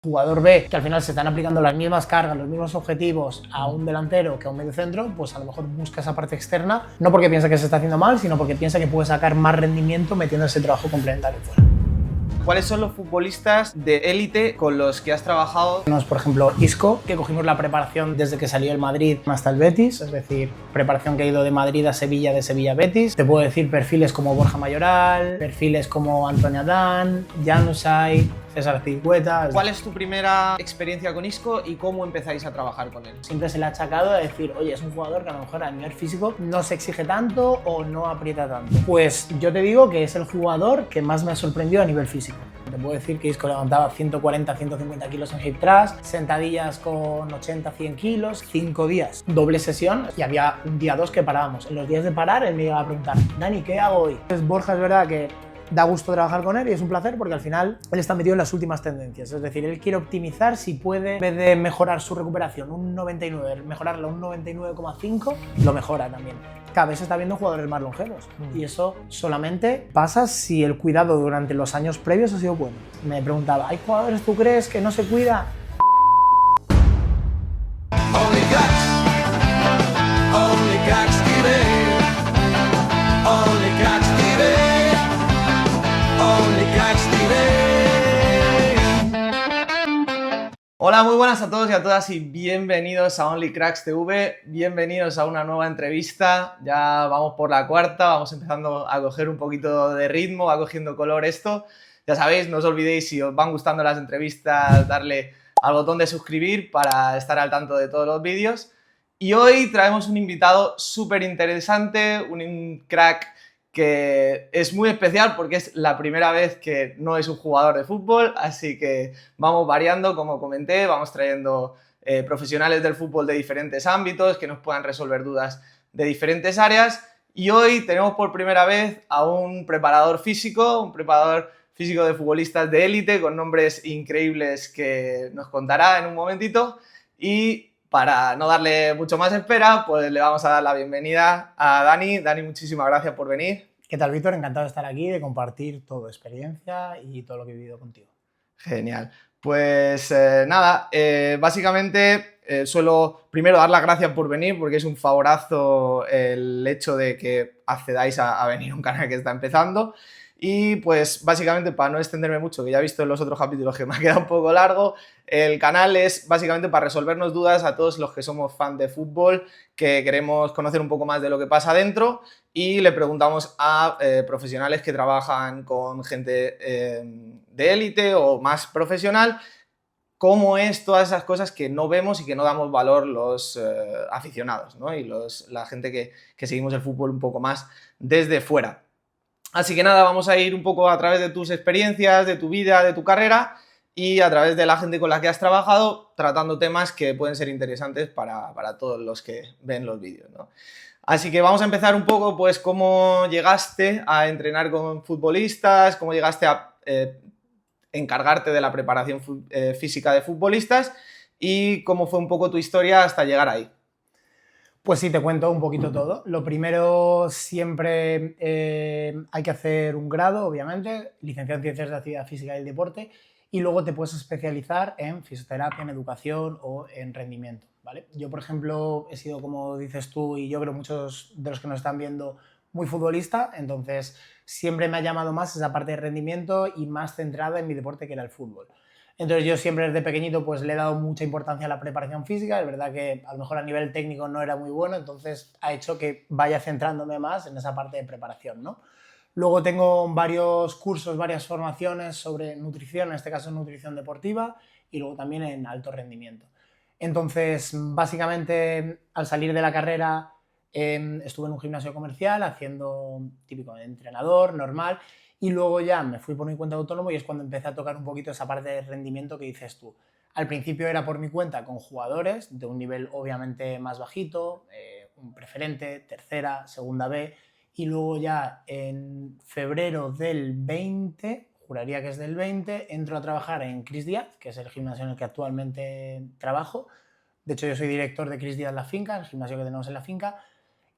jugador ve que al final se están aplicando las mismas cargas, los mismos objetivos a un delantero que a un mediocentro, pues a lo mejor busca esa parte externa, no porque piensa que se está haciendo mal, sino porque piensa que puede sacar más rendimiento metiendo ese trabajo complementario fuera. ¿Cuáles son los futbolistas de élite con los que has trabajado? Tenemos, por ejemplo, Isco, que cogimos la preparación desde que salió el Madrid hasta el Betis, es decir, preparación que ha ido de Madrid a Sevilla, de Sevilla a Betis. Te puedo decir perfiles como Borja Mayoral, perfiles como Antonio Adán, Januzaj, César Azpilicueta. ¿Cuál es tu primera experiencia con Isco y cómo empezáis a trabajar con él? Siempre se le ha achacado a decir, oye, es un jugador que a lo mejor a nivel físico no se exige tanto o no aprieta tanto. Pues yo te digo que es el jugador que más me ha sorprendido a nivel físico. Te puedo decir que Isco levantaba 140, 150 kilos en hip thrust, sentadillas con 80, 100 kilos, 5 días, doble sesión, y había un día 2 que parábamos. En los días de parar él me iba a preguntar, Dani, ¿qué hago hoy? Entonces Borja es verdad que da gusto trabajar con él y es un placer porque al final él está metido en las últimas tendencias, es decir, él quiere optimizar si puede, en vez de mejorar su recuperación un 99, mejorarla un 99,5, lo mejora también. Cada vez se está viendo jugadores más longevos y eso solamente pasa si el cuidado durante los años previos ha sido bueno. Me preguntaba, ¿hay jugadores, tú crees, que no se cuida? Hola, muy buenas a todos y a todas y bienvenidos a Only Cracks TV, bienvenidos a una nueva entrevista. Ya vamos por la cuarta, vamos empezando a coger un poquito de ritmo, va cogiendo color esto. Ya sabéis, no os olvidéis, si os van gustando las entrevistas, darle al botón de suscribir para estar al tanto de todos los vídeos. Y hoy traemos un invitado súper interesante, un crack que es muy especial porque es la primera vez que no es un jugador de fútbol, así que vamos variando, como comenté, vamos trayendo profesionales del fútbol de diferentes ámbitos que nos puedan resolver dudas de diferentes áreas. Y hoy tenemos por primera vez a un preparador físico de futbolistas de élite con nombres increíbles que nos contará en un momentito. Y para no darle mucho más espera, pues le vamos a dar la bienvenida a Dani. Dani, muchísimas gracias por venir. ¿Qué tal, Víctor? Encantado de estar aquí, de compartir toda experiencia y todo lo que he vivido contigo. Genial. Pues nada, básicamente suelo primero dar las gracias por venir porque es un favorazo el hecho de que accedáis a venir a un canal que está empezando. Y pues básicamente, para no extenderme mucho, que ya he visto en los otros capítulos que me ha quedado un poco largo, el canal es básicamente para resolvernos dudas a todos los que somos fan de fútbol, que queremos conocer un poco más de lo que pasa dentro y le preguntamos a profesionales que trabajan con gente de élite o más profesional cómo es todas esas cosas que no vemos y que no damos valor los aficionados, ¿no? Y la gente que seguimos el fútbol un poco más desde fuera. Así que nada, vamos a ir un poco a través de tus experiencias, de tu vida, de tu carrera y a través de la gente con la que has trabajado, tratando temas que pueden ser interesantes para todos los que ven los vídeos, ¿no? Así que vamos a empezar un poco, pues, cómo llegaste a entrenar con futbolistas, cómo llegaste a encargarte de la preparación física de futbolistas y cómo fue un poco tu historia hasta llegar ahí. Pues sí, te cuento un poquito todo. Lo primero, siempre hay que hacer un grado, obviamente, licenciado en Ciencias de la Actividad Física y el Deporte, y luego te puedes especializar en fisioterapia, en educación o en rendimiento, ¿vale? Yo, por ejemplo, he sido, como dices tú, y yo creo muchos de los que nos están viendo, muy futbolista, entonces siempre me ha llamado más esa parte de rendimiento y más centrada en mi deporte, que era el fútbol. Entonces yo siempre desde pequeñito pues le he dado mucha importancia a la preparación física, es verdad que a lo mejor a nivel técnico no era muy bueno, entonces ha hecho que vaya centrándome más en esa parte de preparación, ¿no? Luego tengo varios cursos, varias formaciones sobre nutrición, en este caso nutrición deportiva, y luego también en alto rendimiento. Entonces, básicamente, al salir de la carrera estuve en un gimnasio comercial haciendo típico de entrenador, normal, y luego ya me fui por mi cuenta de autónomo y es cuando empecé a tocar un poquito esa parte de rendimiento que dices tú. Al principio era por mi cuenta con jugadores de un nivel obviamente más bajito, un preferente, tercera, segunda B, y luego ya en febrero del 20, juraría que es del 20, entro a trabajar en Cris Díaz, que es el gimnasio en el que actualmente trabajo. De hecho, yo soy director de Cris Díaz La Finca, el gimnasio que tenemos en la finca.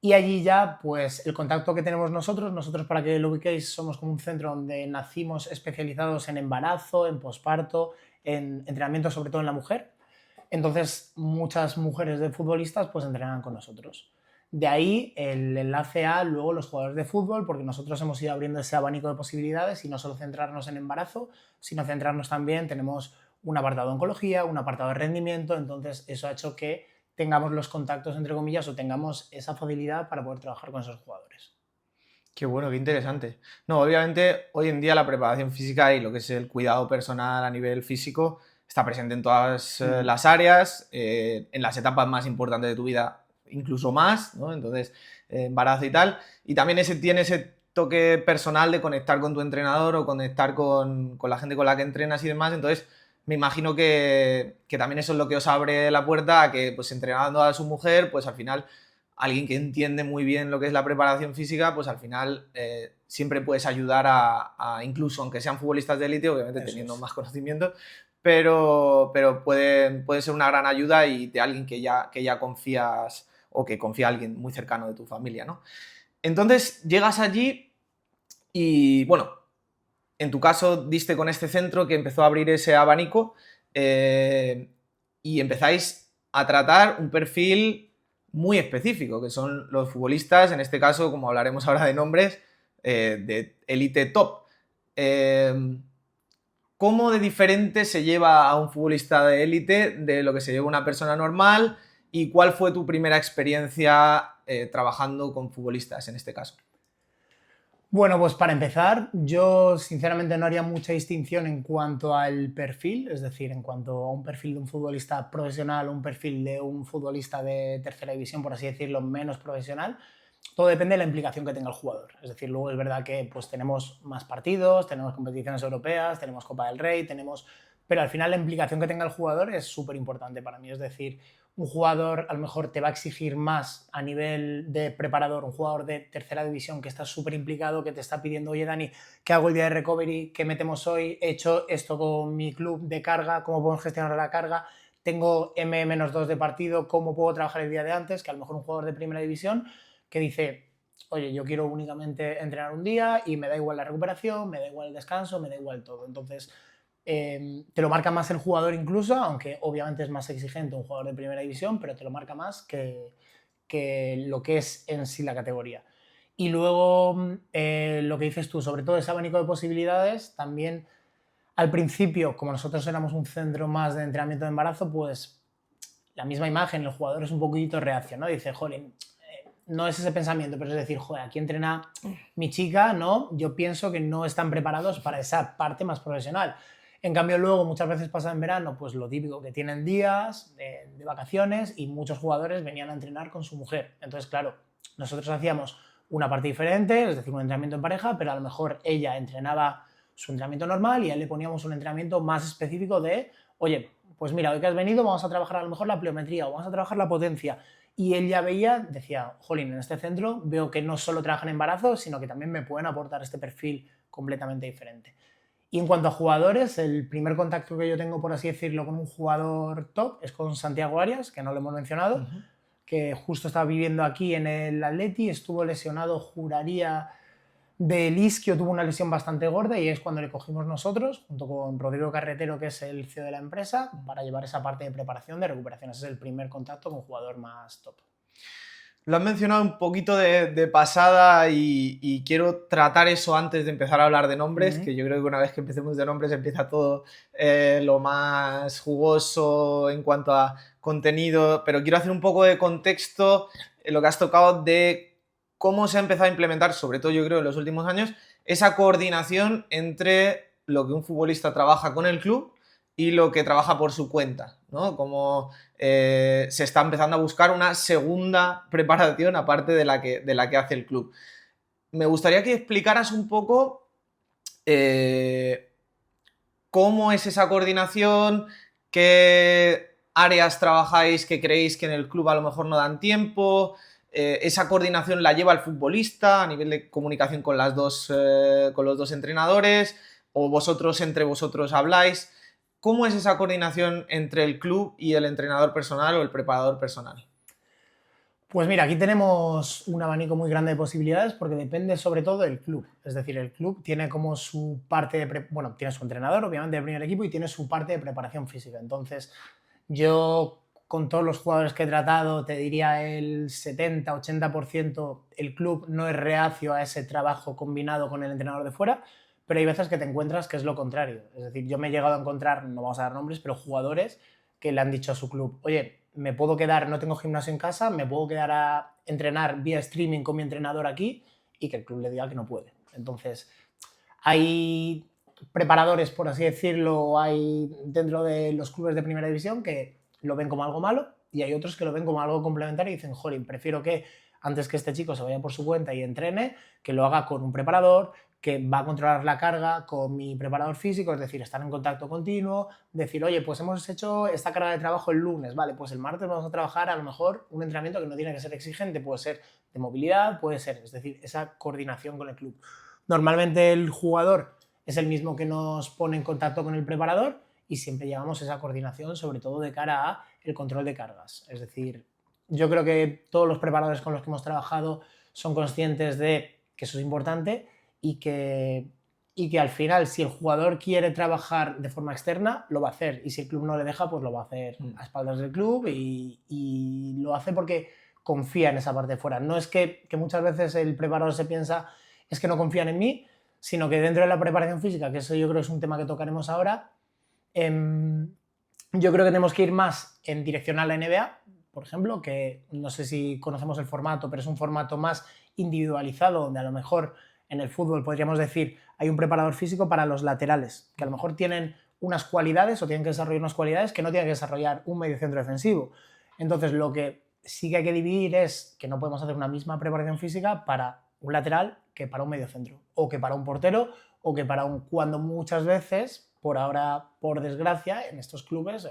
Y allí ya, pues, el contacto que tenemos nosotros para que lo ubiquéis, somos como un centro donde nacimos especializados en embarazo, en posparto, en entrenamiento, sobre todo en la mujer. Entonces, muchas mujeres de futbolistas pues entrenan con nosotros. De ahí el enlace a luego los jugadores de fútbol, porque nosotros hemos ido abriendo ese abanico de posibilidades y no solo centrarnos en embarazo, sino centrarnos también, tenemos un apartado de oncología, un apartado de rendimiento, entonces eso ha hecho que tengamos los contactos, entre comillas, o tengamos esa facilidad para poder trabajar con esos jugadores. Qué bueno, qué interesante. No, obviamente hoy en día la preparación física y lo que es el cuidado personal a nivel físico está presente en todas las áreas, en las etapas más importantes de tu vida incluso más, ¿no? Entonces, embarazo y tal. Y también tiene ese toque personal de conectar con tu entrenador o conectar con la gente con la que entrenas y demás. Entonces, me imagino que también eso es lo que os abre la puerta a que, pues, entrenando a su mujer, pues al final alguien que entiende muy bien lo que es la preparación física, pues al final siempre puedes ayudar incluso aunque sean futbolistas de élite, obviamente teniendo más conocimiento, pero puede ser una gran ayuda y de alguien que ya confías o que confía a alguien muy cercano de tu familia, ¿no? Entonces llegas allí y, bueno, en tu caso diste con este centro que empezó a abrir ese abanico y empezáis a tratar un perfil muy específico, que son los futbolistas, en este caso, como hablaremos ahora de nombres, de élite top. ¿Cómo de diferente se lleva a un futbolista de élite de lo que se lleva una persona normal? ¿Y cuál fue tu primera experiencia trabajando con futbolistas en este caso? Bueno, pues para empezar, yo sinceramente no haría mucha distinción en cuanto al perfil, es decir, en cuanto a un perfil de un futbolista profesional o un perfil de un futbolista de tercera división, por así decirlo, menos profesional. Todo depende de la implicación que tenga el jugador. Es decir, luego es verdad que pues, tenemos más partidos, tenemos competiciones europeas, tenemos Copa del Rey, pero al final la implicación que tenga el jugador es súper importante para mí. Es decir, un jugador a lo mejor te va a exigir más a nivel de preparador, un jugador de tercera división que está súper implicado, que te está pidiendo, oye Dani, ¿qué hago el día de recovery? ¿Qué metemos hoy? He hecho esto con mi club de carga, ¿cómo podemos gestionar la carga? Tengo M-2 de partido, ¿cómo puedo trabajar el día de antes? Que a lo mejor un jugador de primera división que dice, oye, yo quiero únicamente entrenar un día y me da igual la recuperación, me da igual el descanso, me da igual todo. Entonces, te lo marca más el jugador incluso, aunque obviamente es más exigente un jugador de primera división, pero te lo marca más que lo que es en sí la categoría. Y luego, lo que dices tú, sobre todo ese abanico de posibilidades, también al principio, como nosotros éramos un centro más de entrenamiento de embarazo, pues la misma imagen, el jugador es un poquito reacción, ¿no? Dice, jolín, no es ese pensamiento, pero es decir, joder, aquí entrena mi chica, ¿no? Yo pienso que no están preparados para esa parte más profesional. En cambio, luego muchas veces pasa en verano, pues lo típico, que tienen días de vacaciones y muchos jugadores venían a entrenar con su mujer. Entonces, claro, nosotros hacíamos una parte diferente, es decir, un entrenamiento en pareja, pero a lo mejor ella entrenaba su entrenamiento normal y a él le poníamos un entrenamiento más específico de, oye, pues mira, hoy que has venido vamos a trabajar a lo mejor la pliometría o vamos a trabajar la potencia. Y él ya veía, decía, jolín, en este centro veo que no solo trabajan en embarazo, sino que también me pueden aportar este perfil completamente diferente. Y en cuanto a jugadores, el primer contacto que yo tengo, por así decirlo, con un jugador top es con Santiago Arias, que no lo hemos mencionado, que justo estaba viviendo aquí en el Atleti, estuvo lesionado, juraría, del isquio, tuvo una lesión bastante gorda y es cuando le cogimos nosotros, junto con Rodrigo Carretero, que es el CEO de la empresa, para llevar esa parte de preparación de recuperación. Ese es el primer contacto con un jugador más top. Lo has mencionado un poquito de pasada y quiero tratar eso antes de empezar a hablar de nombres, que yo creo que una vez que empecemos de nombres empieza todo lo más jugoso en cuanto a contenido, pero quiero hacer un poco de contexto en lo que has tocado de cómo se ha empezado a implementar, sobre todo yo creo en los últimos años, esa coordinación entre lo que un futbolista trabaja con el club y lo que trabaja por su cuenta, ¿no? Como se está empezando a buscar una segunda preparación aparte de la que hace el club. Me gustaría que explicaras un poco cómo es esa coordinación, qué áreas trabajáis que creéis que en el club a lo mejor no dan tiempo, esa coordinación la lleva el futbolista a nivel de comunicación con los dos entrenadores, o vosotros entre vosotros habláis. ¿Cómo es esa coordinación entre el club y el entrenador personal o el preparador personal? Pues mira, aquí tenemos un abanico muy grande de posibilidades porque depende sobre todo del club. Es decir, el club tiene como su parte de... Bueno, tiene su entrenador, obviamente, del primer equipo y tiene su parte de preparación física. Entonces, yo con todos los jugadores que he tratado, te diría el 70-80% el club no es reacio a ese trabajo combinado con el entrenador de fuera, pero hay veces que te encuentras que es lo contrario. Es decir, yo me he llegado a encontrar, no vamos a dar nombres, pero jugadores que le han dicho a su club, oye, me puedo quedar, no tengo gimnasio en casa, me puedo quedar a entrenar vía streaming con mi entrenador aquí, y que el club le diga que no puede. Entonces, hay preparadores, por así decirlo, hay dentro de los clubes de primera división que lo ven como algo malo y hay otros que lo ven como algo complementario y dicen, jolín, prefiero que antes que este chico se vaya por su cuenta y entrene, que lo haga con un preparador, que va a controlar la carga con mi preparador físico, es decir, estar en contacto continuo, decir, oye, pues hemos hecho esta carga de trabajo el lunes, vale, pues el martes vamos a trabajar a lo mejor un entrenamiento que no tiene que ser exigente, puede ser de movilidad, puede ser, es decir, esa coordinación con el club. Normalmente el jugador es el mismo que nos pone en contacto con el preparador y siempre llevamos esa coordinación, sobre todo de cara a el control de cargas. Es decir, yo creo que todos los preparadores con los que hemos trabajado son conscientes de que eso es importante y que al final, si el jugador quiere trabajar de forma externa, lo va a hacer. Y si el club no le deja, pues lo va a hacer a espaldas del club y lo hace porque confía en esa parte de fuera. No es que muchas veces el preparador se piensa, es que no confían en mí, sino que dentro de la preparación física, que eso yo creo es un tema que tocaremos ahora, yo creo que tenemos que ir más en dirección a la NBA, por ejemplo, que no sé si conocemos el formato, pero es un formato más individualizado, donde a lo mejor en el fútbol podríamos decir hay un preparador físico para los laterales, que a lo mejor tienen unas cualidades o tienen que desarrollar unas cualidades que no tiene que desarrollar un mediocentro defensivo. Entonces, lo que sí que hay que dividir es que no podemos hacer una misma preparación física para un lateral que para un mediocentro, o que para un portero, o que para un... Cuando muchas veces, por ahora, por desgracia, en estos clubes,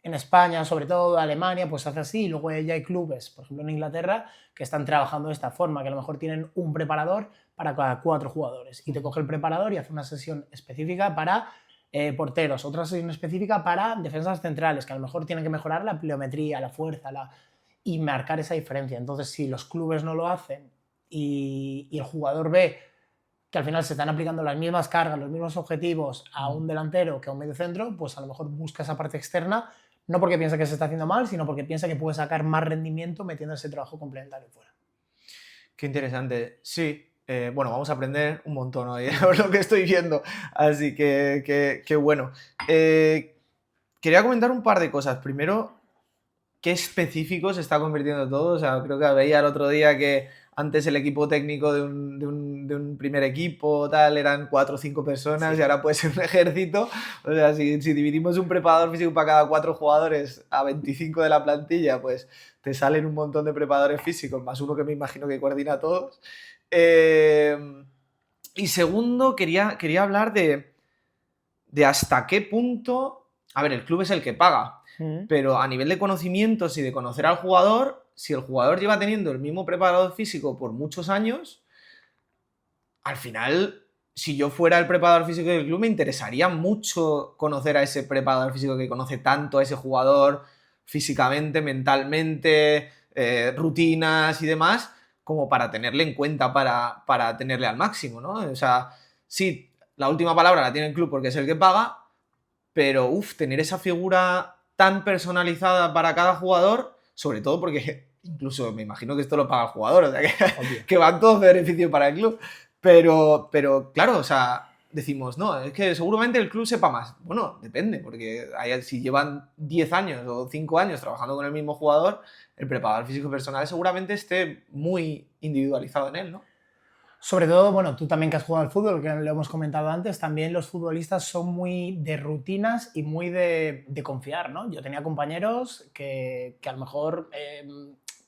en España, sobre todo Alemania, pues hace así, y luego ya hay clubes, por ejemplo en Inglaterra, que están trabajando de esta forma, que a lo mejor tienen un preparador para cada 4 jugadores, y te coge el preparador y hace una sesión específica para porteros, otra sesión específica para defensas centrales, que a lo mejor tienen que mejorar la pliometría, la fuerza, y marcar esa diferencia. Entonces, si los clubes no lo hacen y el jugador ve que al final se están aplicando las mismas cargas, los mismos objetivos a un delantero que a un mediocentro, pues a lo mejor busca esa parte externa, no porque piensa que se está haciendo mal, sino porque piensa que puede sacar más rendimiento metiendo ese trabajo complementario fuera. Qué interesante. Sí, bueno, vamos a aprender un montón hoy, por lo que estoy viendo. Así que bueno. Quería comentar un par de cosas. Primero, qué específico se está convirtiendo todo. O sea, creo que veía el otro día que antes el equipo técnico de un primer equipo tal eran 4 o 5 personas, sí, y ahora puede ser un ejército. O sea, si dividimos un preparador físico para cada 4 jugadores a 25 de la plantilla, pues te salen un montón de preparadores físicos, más uno que me imagino que coordina a todos. Y segundo, quería hablar de hasta qué punto... A ver, el club es el que paga, pero a nivel de conocimientos y de conocer al jugador, si el jugador lleva teniendo el mismo preparador físico por muchos años, al final, si yo fuera el preparador físico del club, me interesaría mucho conocer a ese preparador físico que conoce tanto a ese jugador físicamente, mentalmente, rutinas y demás, como para tenerle en cuenta para tenerle al máximo, ¿no? O sea, sí, la última palabra la tiene el club porque es el que paga, pero tener esa figura tan personalizada para cada jugador, sobre todo porque incluso me imagino que esto lo paga el jugador, o sea que van todos de beneficio para el club. Pero claro, o sea, decimos, no, es que seguramente el club sepa más. Bueno, depende, porque si llevan 10 años o 5 años trabajando con el mismo jugador, el preparador físico personal seguramente esté muy individualizado en él, ¿no? Sobre todo, bueno, tú también que has jugado al fútbol, que lo hemos comentado antes, también los futbolistas son muy de rutinas y muy de confiar, ¿no? Yo tenía compañeros que a lo mejor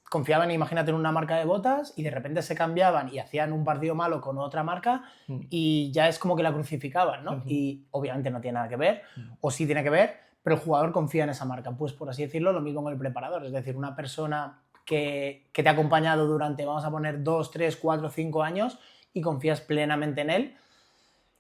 confiaban, imagínate, en una marca de botas y de repente se cambiaban y hacían un partido malo con otra marca y ya es como que la crucificaban, ¿no? Y obviamente no tiene nada que ver, o sí tiene que ver, pero el jugador confía en esa marca. Pues por así decirlo, lo mismo con el preparador, es decir, una persona que te ha acompañado durante, vamos a poner, 2, 3, 4, 5 años y confías plenamente en él.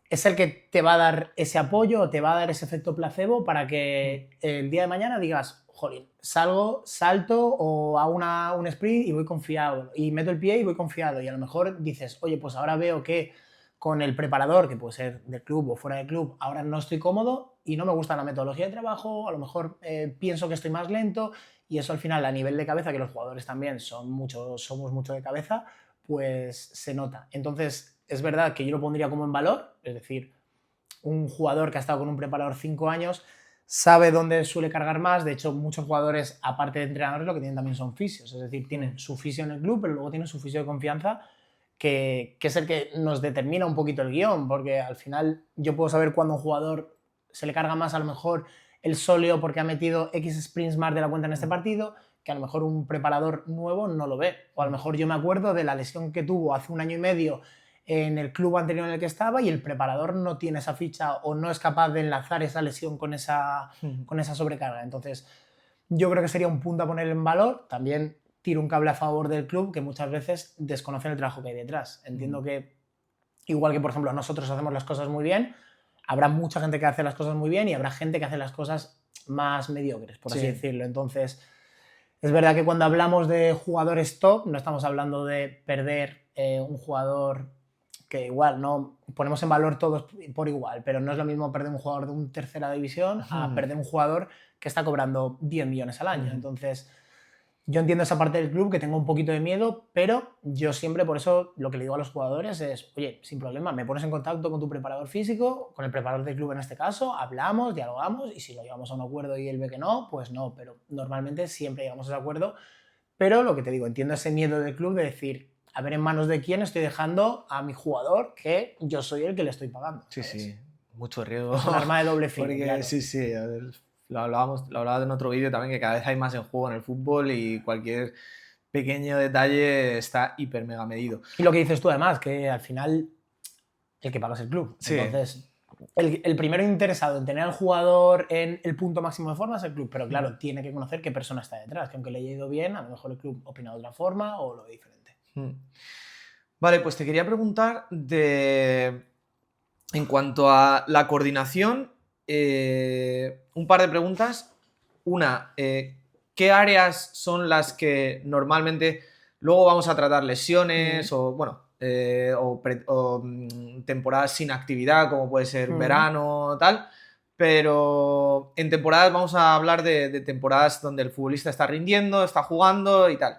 es el que te va a dar ese apoyo o te va a dar ese efecto placebo para que el día de mañana digas, jolín, salto o hago un sprint y voy confiado, y meto el pie y voy confiado, y a lo mejor dices, oye, pues ahora veo que con el preparador, que puede ser del club o fuera del club, ahora no estoy cómodo y no me gusta la metodología de trabajo, a lo mejor pienso que estoy más lento, y eso al final a nivel de cabeza, que los jugadores también somos mucho de cabeza, pues se nota. Entonces es verdad que yo lo pondría como en valor, es decir, un jugador que ha estado con un preparador 5 años sabe dónde suele cargar más. De hecho, muchos jugadores, aparte de entrenadores, lo que tienen también son fisios, es decir, tienen su fisio en el club, pero luego tienen su fisio de confianza, que es el que nos determina un poquito el guión, porque al final yo puedo saber cuándo a un jugador se le carga más a lo mejor el sóleo porque ha metido X sprints más de la cuenta en este partido, que a lo mejor un preparador nuevo no lo ve. O a lo mejor yo me acuerdo de la lesión que tuvo hace 1 año y medio en el club anterior en el que estaba, y el preparador no tiene esa ficha o no es capaz de enlazar esa lesión con esa sobrecarga. Entonces, yo creo que sería un punto a poner en valor. También tiro un cable a favor del club, que muchas veces desconocen el trabajo que hay detrás. Entiendo que, igual que por ejemplo nosotros hacemos las cosas muy bien, habrá mucha gente que hace las cosas muy bien y habrá gente que hace las cosas más mediocres, por así decirlo. Entonces, es verdad que cuando hablamos de jugadores top, no estamos hablando de perder un jugador que igual no ponemos en valor todos por igual, pero no es lo mismo perder un jugador de un tercera división a perder un jugador que está cobrando 10 millones al año. Entonces, yo entiendo esa parte del club, que tengo un poquito de miedo, pero yo siempre, por eso, lo que le digo a los jugadores es, oye, sin problema, me pones en contacto con tu preparador físico, con el preparador del club en este caso, hablamos, dialogamos, y si lo llevamos a un acuerdo y él ve que no, pues no, pero normalmente siempre llegamos a ese acuerdo. Pero lo que te digo, entiendo ese miedo del club de decir, a ver en manos de quién estoy dejando a mi jugador, que yo soy el que le estoy pagando. Sí, ¿sabes? sí, mucho riesgo. Es un arma de doble filo. Porque Claro. sí, lo hablaba en otro vídeo también, que cada vez hay más en juego en el fútbol y cualquier pequeño detalle está hiper mega medido. Y lo que dices tú además, que al final el que paga es el club. Sí. Entonces, el primero interesado en tener al jugador en el punto máximo de forma es el club, pero claro, tiene que conocer qué persona está detrás, que aunque le haya ido bien, a lo mejor el club opina de otra forma o lo ve diferente. Vale, pues te quería preguntar en cuanto a la coordinación, un par de preguntas. Una, ¿qué áreas son las que normalmente luego vamos a tratar lesiones o, bueno, temporadas sin actividad, como puede ser verano, tal? Pero en temporadas vamos a hablar de temporadas donde el futbolista está rindiendo, está jugando y tal.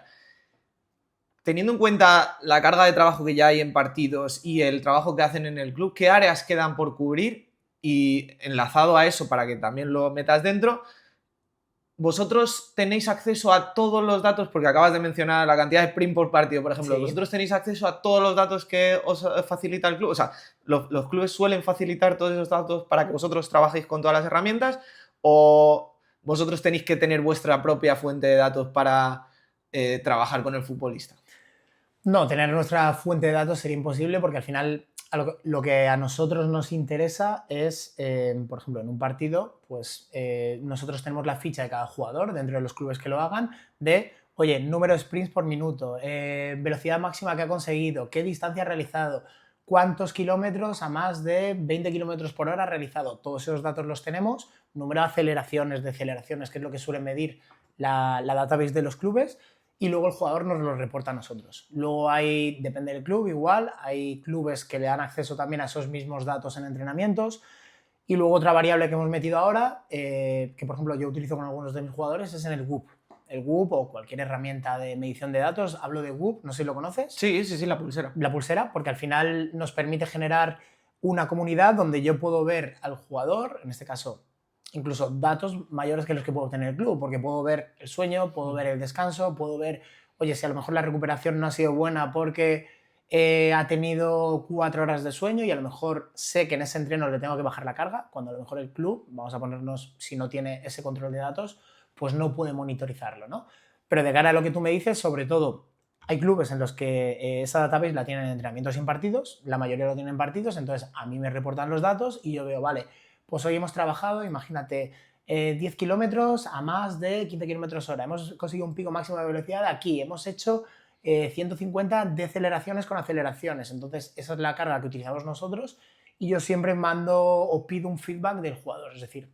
Teniendo en cuenta la carga de trabajo que ya hay en partidos y el trabajo que hacen en el club, ¿qué áreas quedan por cubrir? Y enlazado a eso, para que también lo metas dentro, ¿vosotros tenéis acceso a todos los datos? Porque acabas de mencionar la cantidad de sprint por partido, por ejemplo. Sí. ¿Vosotros tenéis acceso a todos los datos que os facilita el club? O sea, ¿los clubes suelen facilitar todos esos datos para que vosotros trabajéis con todas las herramientas? ¿O vosotros tenéis que tener vuestra propia fuente de datos para trabajar con el futbolista? No, tener nuestra fuente de datos sería imposible, porque al final lo que a nosotros nos interesa es, por ejemplo, en un partido, pues nosotros tenemos la ficha de cada jugador dentro de los clubes que lo hagan de, oye, número de sprints por minuto, velocidad máxima que ha conseguido, qué distancia ha realizado, cuántos kilómetros a más de 20 kilómetros por hora ha realizado. Todos esos datos los tenemos, número de aceleraciones, que es lo que suele medir la database de los clubes, y luego el jugador nos lo reporta a nosotros. Luego depende del club igual, hay clubes que le dan acceso también a esos mismos datos en entrenamientos. Y luego otra variable que hemos metido ahora, que por ejemplo yo utilizo con algunos de mis jugadores, es en el Whoop. El Whoop o cualquier herramienta de medición de datos, hablo de Whoop, no sé si lo conoces. Sí, la pulsera. La pulsera, porque al final nos permite generar una comunidad donde yo puedo ver al jugador, en este caso incluso datos mayores que los que puedo obtener el club, porque puedo ver el sueño, puedo ver el descanso, puedo ver, oye, si a lo mejor la recuperación no ha sido buena porque ha tenido 4 horas de sueño y a lo mejor sé que en ese entreno le tengo que bajar la carga, cuando a lo mejor el club, vamos a ponernos, si no tiene ese control de datos, pues no puede monitorizarlo, ¿no? Pero de cara a lo que tú me dices, sobre todo, hay clubes en los que esa database la tienen en entrenamientos y en partidos, la mayoría lo tienen en partidos, entonces a mí me reportan los datos y yo veo, vale, pues hoy hemos trabajado, imagínate, 10 kilómetros a más de 15 kilómetros hora. Hemos conseguido un pico máximo de velocidad aquí. Hemos hecho 150 deceleraciones con aceleraciones. Entonces, esa es la carga que utilizamos nosotros y yo siempre mando o pido un feedback del jugador, es decir,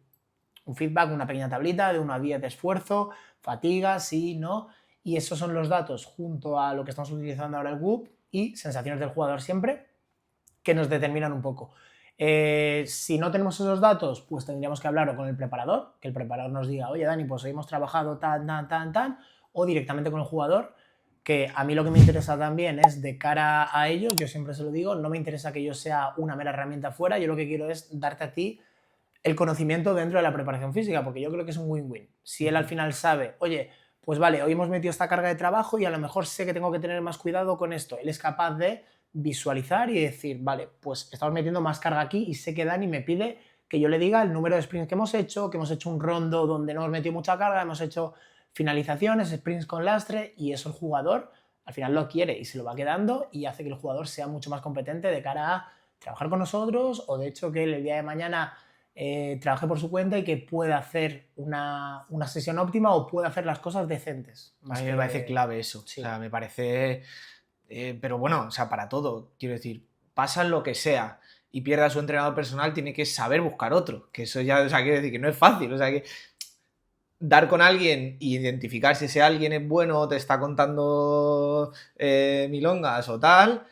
un feedback, una pequeña tablita de una vía de esfuerzo, fatiga, sí, no, y esos son los datos junto a lo que estamos utilizando ahora el Whoop y sensaciones del jugador siempre, que nos determinan un poco. Si no tenemos esos datos, pues tendríamos que hablar o con el preparador, que el preparador nos diga, oye Dani, pues hoy hemos trabajado tan, o directamente con el jugador, que a mí lo que me interesa también es de cara a ellos, yo siempre se lo digo, no me interesa que yo sea una mera herramienta fuera, yo lo que quiero es darte a ti el conocimiento dentro de la preparación física, porque yo creo que es un win-win. Si él al final sabe, oye, pues vale, hoy hemos metido esta carga de trabajo y a lo mejor sé que tengo que tener más cuidado con esto, él es capaz de visualizar y decir, vale, pues estamos metiendo más carga aquí y sé que Dani me pide que yo le diga el número de sprints que hemos hecho un rondo donde no hemos metido mucha carga, hemos hecho finalizaciones, sprints con lastre, y eso el jugador al final lo quiere y se lo va quedando y hace que el jugador sea mucho más competente de cara a trabajar con nosotros, o de hecho que él el día de mañana trabaje por su cuenta y que pueda hacer una sesión óptima o pueda hacer las cosas decentes. A mí me parece clave eso. Sí. O sea, me parece... pero bueno, o sea, para todo, quiero decir, pasa lo que sea y pierda su entrenador personal, tiene que saber buscar otro. Que eso ya, o sea, quiero decir que no es fácil. O sea, que dar con alguien y identificar si ese alguien es bueno o te está contando milongas o tal,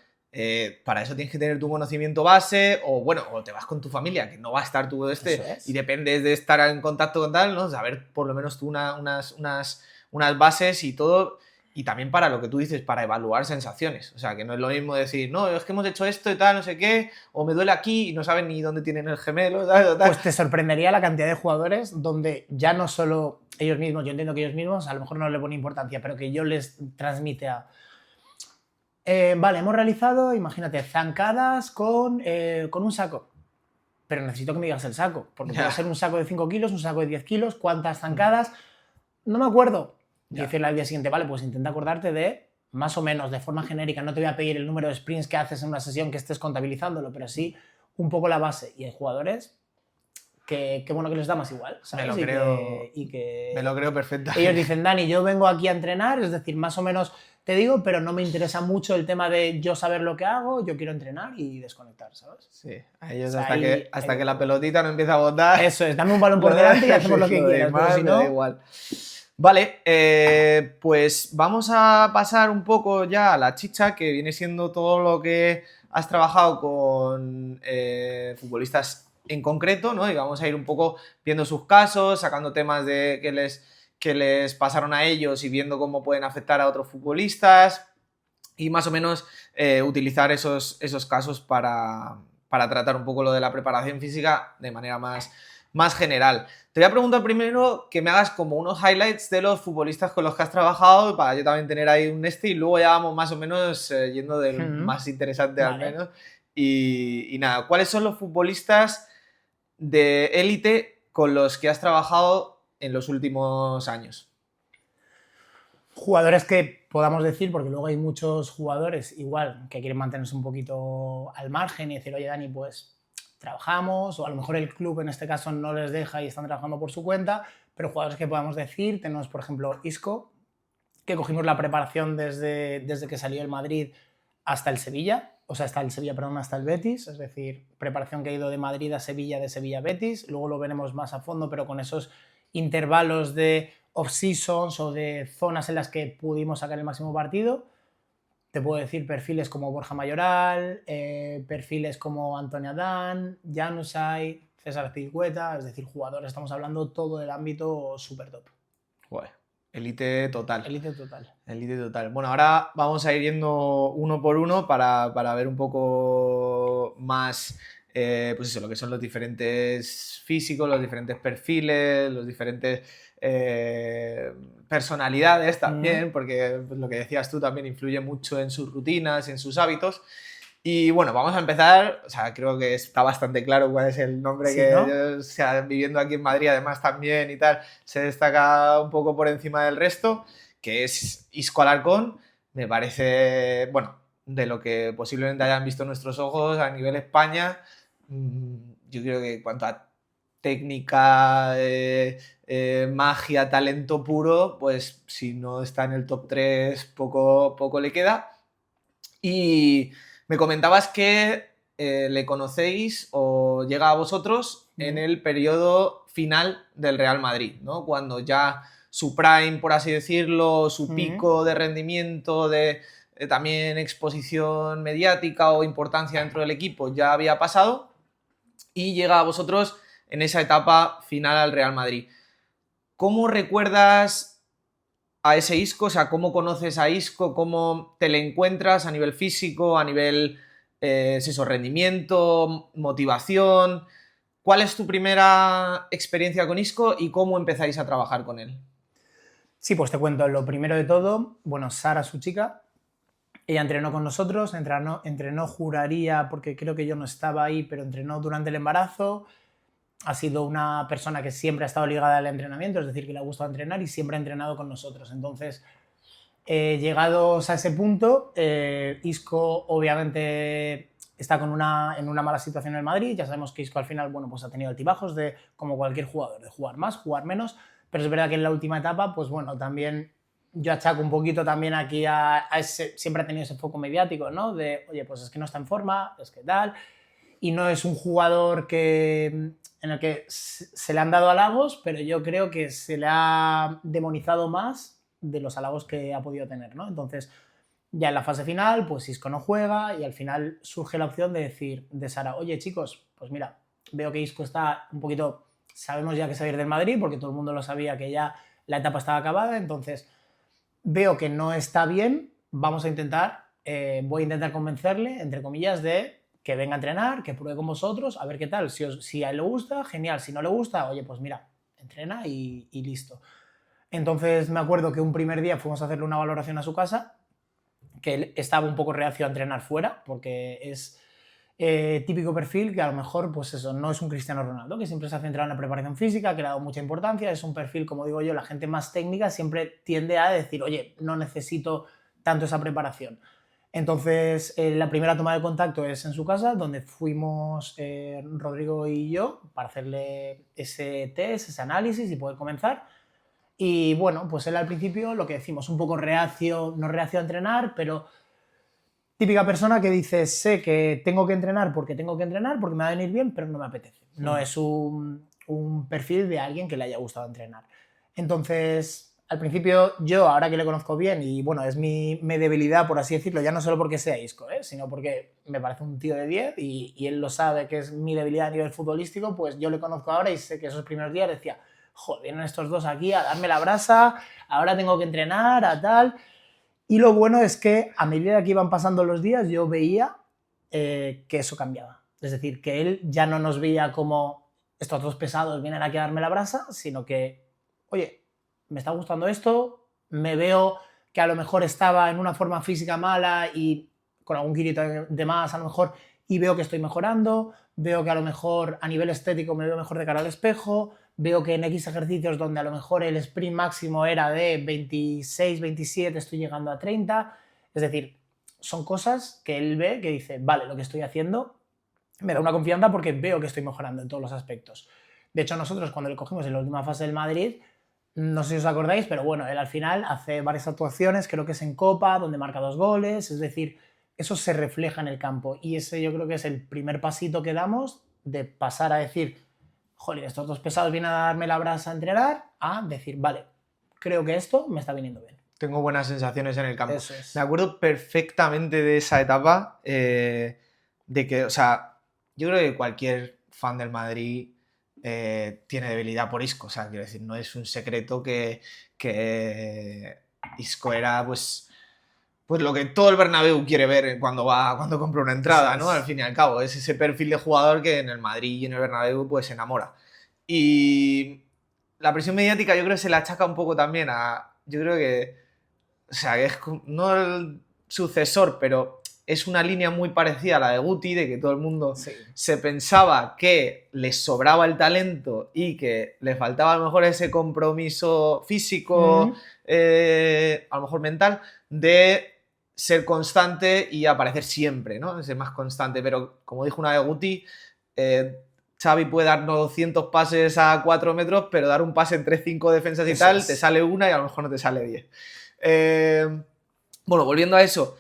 para eso tienes que tener tu conocimiento base, o bueno, o te vas con tu familia, que no va a estar tú y dependes de estar en contacto con tal, ¿no? Saber por lo menos tú unas bases y todo. Y también para lo que tú dices, para evaluar sensaciones. O sea, que no es lo mismo decir, no, es que hemos hecho esto y tal, no sé qué, o me duele aquí y no saben ni dónde tienen el gemelo, tal. Pues te sorprendería la cantidad de jugadores donde ya no solo ellos mismos, yo entiendo que ellos mismos a lo mejor no le ponen importancia, pero que yo les transmite a... vale, hemos realizado, imagínate, zancadas con un saco. Pero necesito que me digas el saco, porque puede ser un saco de 5 kilos, un saco de 10 kilos, ¿cuántas zancadas? No me acuerdo. Y decirle al día siguiente, vale, pues intenta acordarte de, más o menos, de forma genérica, no te voy a pedir el número de sprints que haces en una sesión que estés contabilizándolo, pero sí un poco la base. Y hay jugadores que bueno que les da más igual, ¿sabes? Me lo creo perfectamente. Ellos dicen, Dani, yo vengo aquí a entrenar, es decir, más o menos te digo, pero no me interesa mucho el tema de yo saber lo que hago, yo quiero entrenar y desconectar, ¿sabes? Sí, a ellos O sea, hasta que la pelotita no empieza a botar. Eso es, dame un balón por delante y hacemos lo que quieras, pero si no... da igual. Vale, pues vamos a pasar un poco ya a la chicha, que viene siendo todo lo que has trabajado con futbolistas en concreto, ¿no? Y vamos a ir un poco viendo sus casos, sacando temas de que les pasaron a ellos y viendo cómo pueden afectar a otros futbolistas y más o menos utilizar esos casos para tratar un poco lo de la preparación física de manera más general. Te voy a preguntar primero que me hagas como unos highlights de los futbolistas con los que has trabajado para yo también tener ahí un y luego ya vamos más o menos yendo del más interesante al menos. Y nada, ¿cuáles son los futbolistas de élite con los que has trabajado en los últimos años? Jugadores que podamos decir, porque luego hay muchos jugadores igual que quieren mantenerse un poquito al margen y decir, oye Dani, pues trabajamos, o a lo mejor el club en este caso no les deja y están trabajando por su cuenta, pero jugadores que podamos decir, tenemos por ejemplo Isco, que cogimos la preparación desde que salió el Madrid hasta el Sevilla, o sea, hasta el Betis, es decir, preparación que ha ido de Madrid a Sevilla, de Sevilla a Betis, luego lo veremos más a fondo, pero con esos intervalos de off-seasons o de zonas en las que pudimos sacar el máximo partido. Te puedo decir perfiles como Borja Mayoral, perfiles como Antonio Adán, Januzaj, César Azpilicueta, es decir, jugadores, estamos hablando todo del ámbito súper top. Bueno, élite total. Élite total. Élite total. Bueno, ahora vamos a ir yendo uno por uno para ver un poco más, pues eso, lo que son los diferentes físicos, los diferentes perfiles, los diferentes personalidades también, porque pues, lo que decías tú también influye mucho en sus rutinas, en sus hábitos. Y bueno, vamos a empezar, o sea, creo que está bastante claro cuál es el nombre sí, que, ¿no? o sea, viviendo aquí en Madrid además también y tal, se destaca un poco por encima del resto, que es Isco Alarcón. Me parece, bueno, de lo que posiblemente hayan visto nuestros ojos a nivel España, yo creo que en cuanto a técnica, magia, talento puro, pues si no está en el top 3 poco le queda. Y me comentabas que le conocéis o llega a vosotros en el periodo final del Real Madrid, ¿no? Cuando ya su prime, por así decirlo, su pico de rendimiento, de también exposición mediática o importancia dentro del equipo ya había pasado y llega a vosotros en esa etapa final al Real Madrid. ¿Cómo recuerdas a ese Isco? O sea, ¿cómo conoces a Isco? ¿Cómo te le encuentras a nivel físico, a nivel rendimiento, motivación? ¿Cuál es tu primera experiencia con Isco y cómo empezáis a trabajar con él? Sí, pues te cuento. Lo primero de todo, bueno, Sara, su chica, ella entrenó con nosotros, entrenó, juraría, porque creo que yo no estaba ahí, pero entrenó durante el embarazo. Ha sido una persona que siempre ha estado ligada al entrenamiento, es decir, que le ha gustado entrenar y siempre ha entrenado con nosotros. Entonces, llegados a ese punto, Isco obviamente está en una mala situación en el Madrid. Ya sabemos que Isco al final, bueno, pues ha tenido altibajos de, como cualquier jugador, de jugar más, jugar menos, pero es verdad que en la última etapa, pues bueno, también yo achaco un poquito también aquí a ese, siempre ha tenido ese foco mediático, ¿no? De, oye, pues es que no está en forma, es que tal, y no es un jugador en el que se le han dado halagos, pero yo creo que se le ha demonizado más de los halagos que ha podido tener, ¿no? Entonces, ya en la fase final, pues Isco no juega y al final surge la opción de decir, de Sara, oye chicos, pues mira, veo que Isco está un poquito, sabemos ya que se va a ir del Madrid, porque todo el mundo lo sabía que ya la etapa estaba acabada, entonces veo que no está bien, vamos a intentar, voy a intentar convencerle, entre comillas, de que venga a entrenar, que pruebe con vosotros, a ver qué tal. Si a él le gusta, genial. Si no le gusta, oye, pues mira, entrena y listo. Entonces me acuerdo que un primer día fuimos a hacerle una valoración a su casa, que él estaba un poco reacio a entrenar fuera, porque es típico perfil que a lo mejor, pues eso, no es un Cristiano Ronaldo, que siempre se ha centrado en la preparación física, que le ha dado mucha importancia, es un perfil, como digo yo, la gente más técnica siempre tiende a decir, oye, no necesito tanto esa preparación. Entonces, la primera toma de contacto es en su casa, donde fuimos Rodrigo y yo para hacerle ese test, ese análisis y poder comenzar. Y bueno, pues él al principio, lo que decimos, un poco reacio, no reacio a entrenar, pero típica persona que dice, sé que tengo que entrenar porque tengo que entrenar, porque me va a venir bien, pero no me apetece. No es un perfil de alguien que le haya gustado entrenar. Entonces, al principio yo, ahora que le conozco bien, y bueno, es mi debilidad, por así decirlo, ya no solo porque sea Isco, sino porque me parece un tío de 10 y él lo sabe que es mi debilidad a nivel futbolístico, pues yo le conozco ahora y sé que esos primeros días decía, joder, vienen estos dos aquí a darme la brasa, ahora tengo que entrenar, a tal. Y lo bueno es que a medida que iban pasando los días yo veía que eso cambiaba. Es decir, que él ya no nos veía como estos dos pesados vienen aquí a darme la brasa, sino que, oye, me está gustando esto, me veo que a lo mejor estaba en una forma física mala y con algún kilito de más a lo mejor, y veo que estoy mejorando, veo que a lo mejor a nivel estético me veo mejor de cara al espejo, veo que en X ejercicios donde a lo mejor el sprint máximo era de 26, 27, estoy llegando a 30. Es decir, son cosas que él ve que dice, vale, lo que estoy haciendo me da una confianza porque veo que estoy mejorando en todos los aspectos. De hecho, nosotros cuando le cogimos en la última fase del Madrid, no sé si os acordáis, pero bueno, él al final hace varias actuaciones, creo que es en Copa, donde marca 2 goles, es decir, eso se refleja en el campo y ese yo creo que es el primer pasito que damos de pasar a decir, joder, estos dos pesados vienen a darme la brasa a entrenar, a decir, vale, creo que esto me está viniendo bien. Tengo buenas sensaciones en el campo. Eso es. Me acuerdo perfectamente de esa etapa, de que, o sea, yo creo que cualquier fan del Madrid tiene debilidad por Isco, o sea, quiero decir, no es un secreto que Isco era, pues lo que todo el Bernabéu quiere ver cuando compra una entrada, ¿no? Al fin y al cabo, es ese perfil de jugador que en el Madrid y en el Bernabéu pues se enamora. Y la presión mediática yo creo que se la achaca un poco también yo creo que, o sea, que es no el sucesor, pero es una línea muy parecida a la de Guti, de que todo el mundo se pensaba que le sobraba el talento y que le faltaba a lo mejor ese compromiso físico, a lo mejor mental, de ser constante y aparecer siempre, ¿no? Ser más constante, pero como dijo una vez Guti, Xavi puede darnos 200 pases a 4 metros, pero dar un pase entre 5 defensas y eso te sale una y a lo mejor no te sale 10. Bueno, volviendo a eso,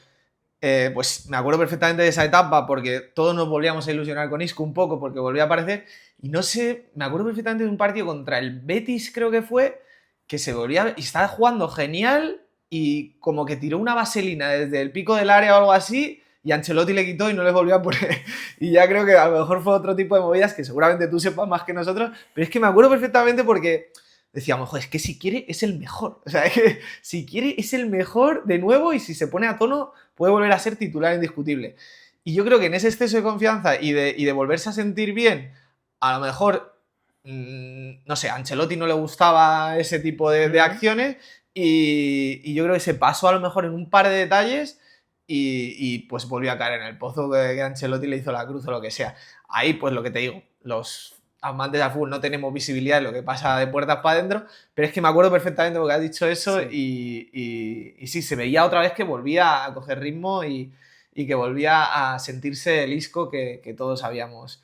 pues me acuerdo perfectamente de esa etapa porque todos nos volvíamos a ilusionar con Isco un poco porque volvía a aparecer y no sé, me acuerdo perfectamente de un partido contra el Betis creo que fue, que se volvía y estaba jugando genial y como que tiró una vaselina desde el pico del área o algo así y Ancelotti le quitó y no les volvió a poner. Y ya creo que a lo mejor fue otro tipo de movidas que seguramente tú sepas más que nosotros, pero es que me acuerdo perfectamente porque decíamos, joder, es que si quiere es el mejor. O sea, es que si quiere es el mejor de nuevo y si se pone a tono puede volver a ser titular indiscutible. Y yo creo que en ese exceso de confianza y de volverse a sentir bien, a lo mejor, no sé, a Ancelotti no le gustaba ese tipo de acciones y yo creo que se pasó a lo mejor en un par de detalles y pues volvió a caer en el pozo que Ancelotti le hizo la cruz o lo que sea. Ahí, pues lo que te digo, los amantes del fútbol no tenemos visibilidad de lo que pasa de puertas para adentro, pero es que me acuerdo perfectamente porque has dicho eso y sí, se veía otra vez que volvía a coger ritmo y que volvía a sentirse el Isco que todos habíamos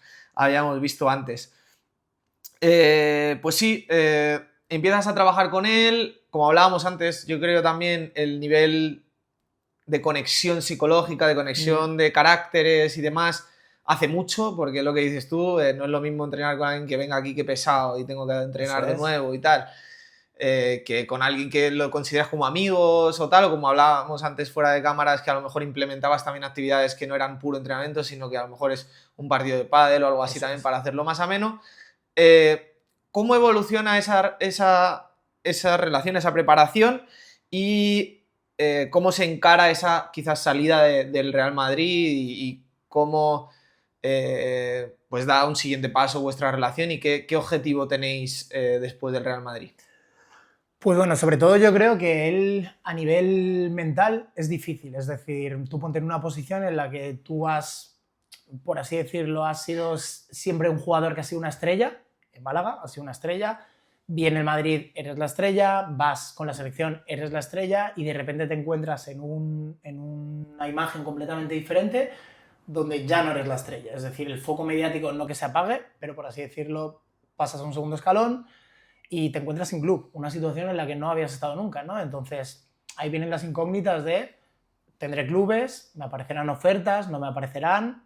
visto antes. Pues sí, empiezas a trabajar con él, como hablábamos antes, yo creo también el nivel de conexión psicológica, de conexión de caracteres y demás, hace mucho, porque lo que dices tú, no es lo mismo entrenar con alguien que venga aquí que pesado y tengo que entrenar de nuevo y tal, que con alguien que lo consideras como amigos o tal, o como hablábamos antes fuera de cámaras, que a lo mejor implementabas también actividades que no eran puro entrenamiento, sino que a lo mejor es un partido de pádel o algo así también para hacerlo más ameno. ¿Cómo evoluciona esa relación, esa preparación y cómo se encara esa quizás salida del Real Madrid y cómo pues da un siguiente paso vuestra relación y qué objetivo tenéis después del Real Madrid? Pues bueno, sobre todo yo creo que él a nivel mental es difícil, es decir, tú ponte en una posición en la que tú has, por así decirlo, has sido siempre un jugador que ha sido una estrella, en Málaga, has sido una estrella, viene el Madrid, eres la estrella, vas con la selección, eres la estrella y de repente te encuentras en una imagen completamente diferente donde ya no eres la estrella, es decir, el foco mediático no que se apague, pero por así decirlo, pasas a un segundo escalón y te encuentras sin club, una situación en la que no habías estado nunca, ¿no? Entonces, ahí vienen las incógnitas de tendré clubes, me aparecerán ofertas, no me aparecerán,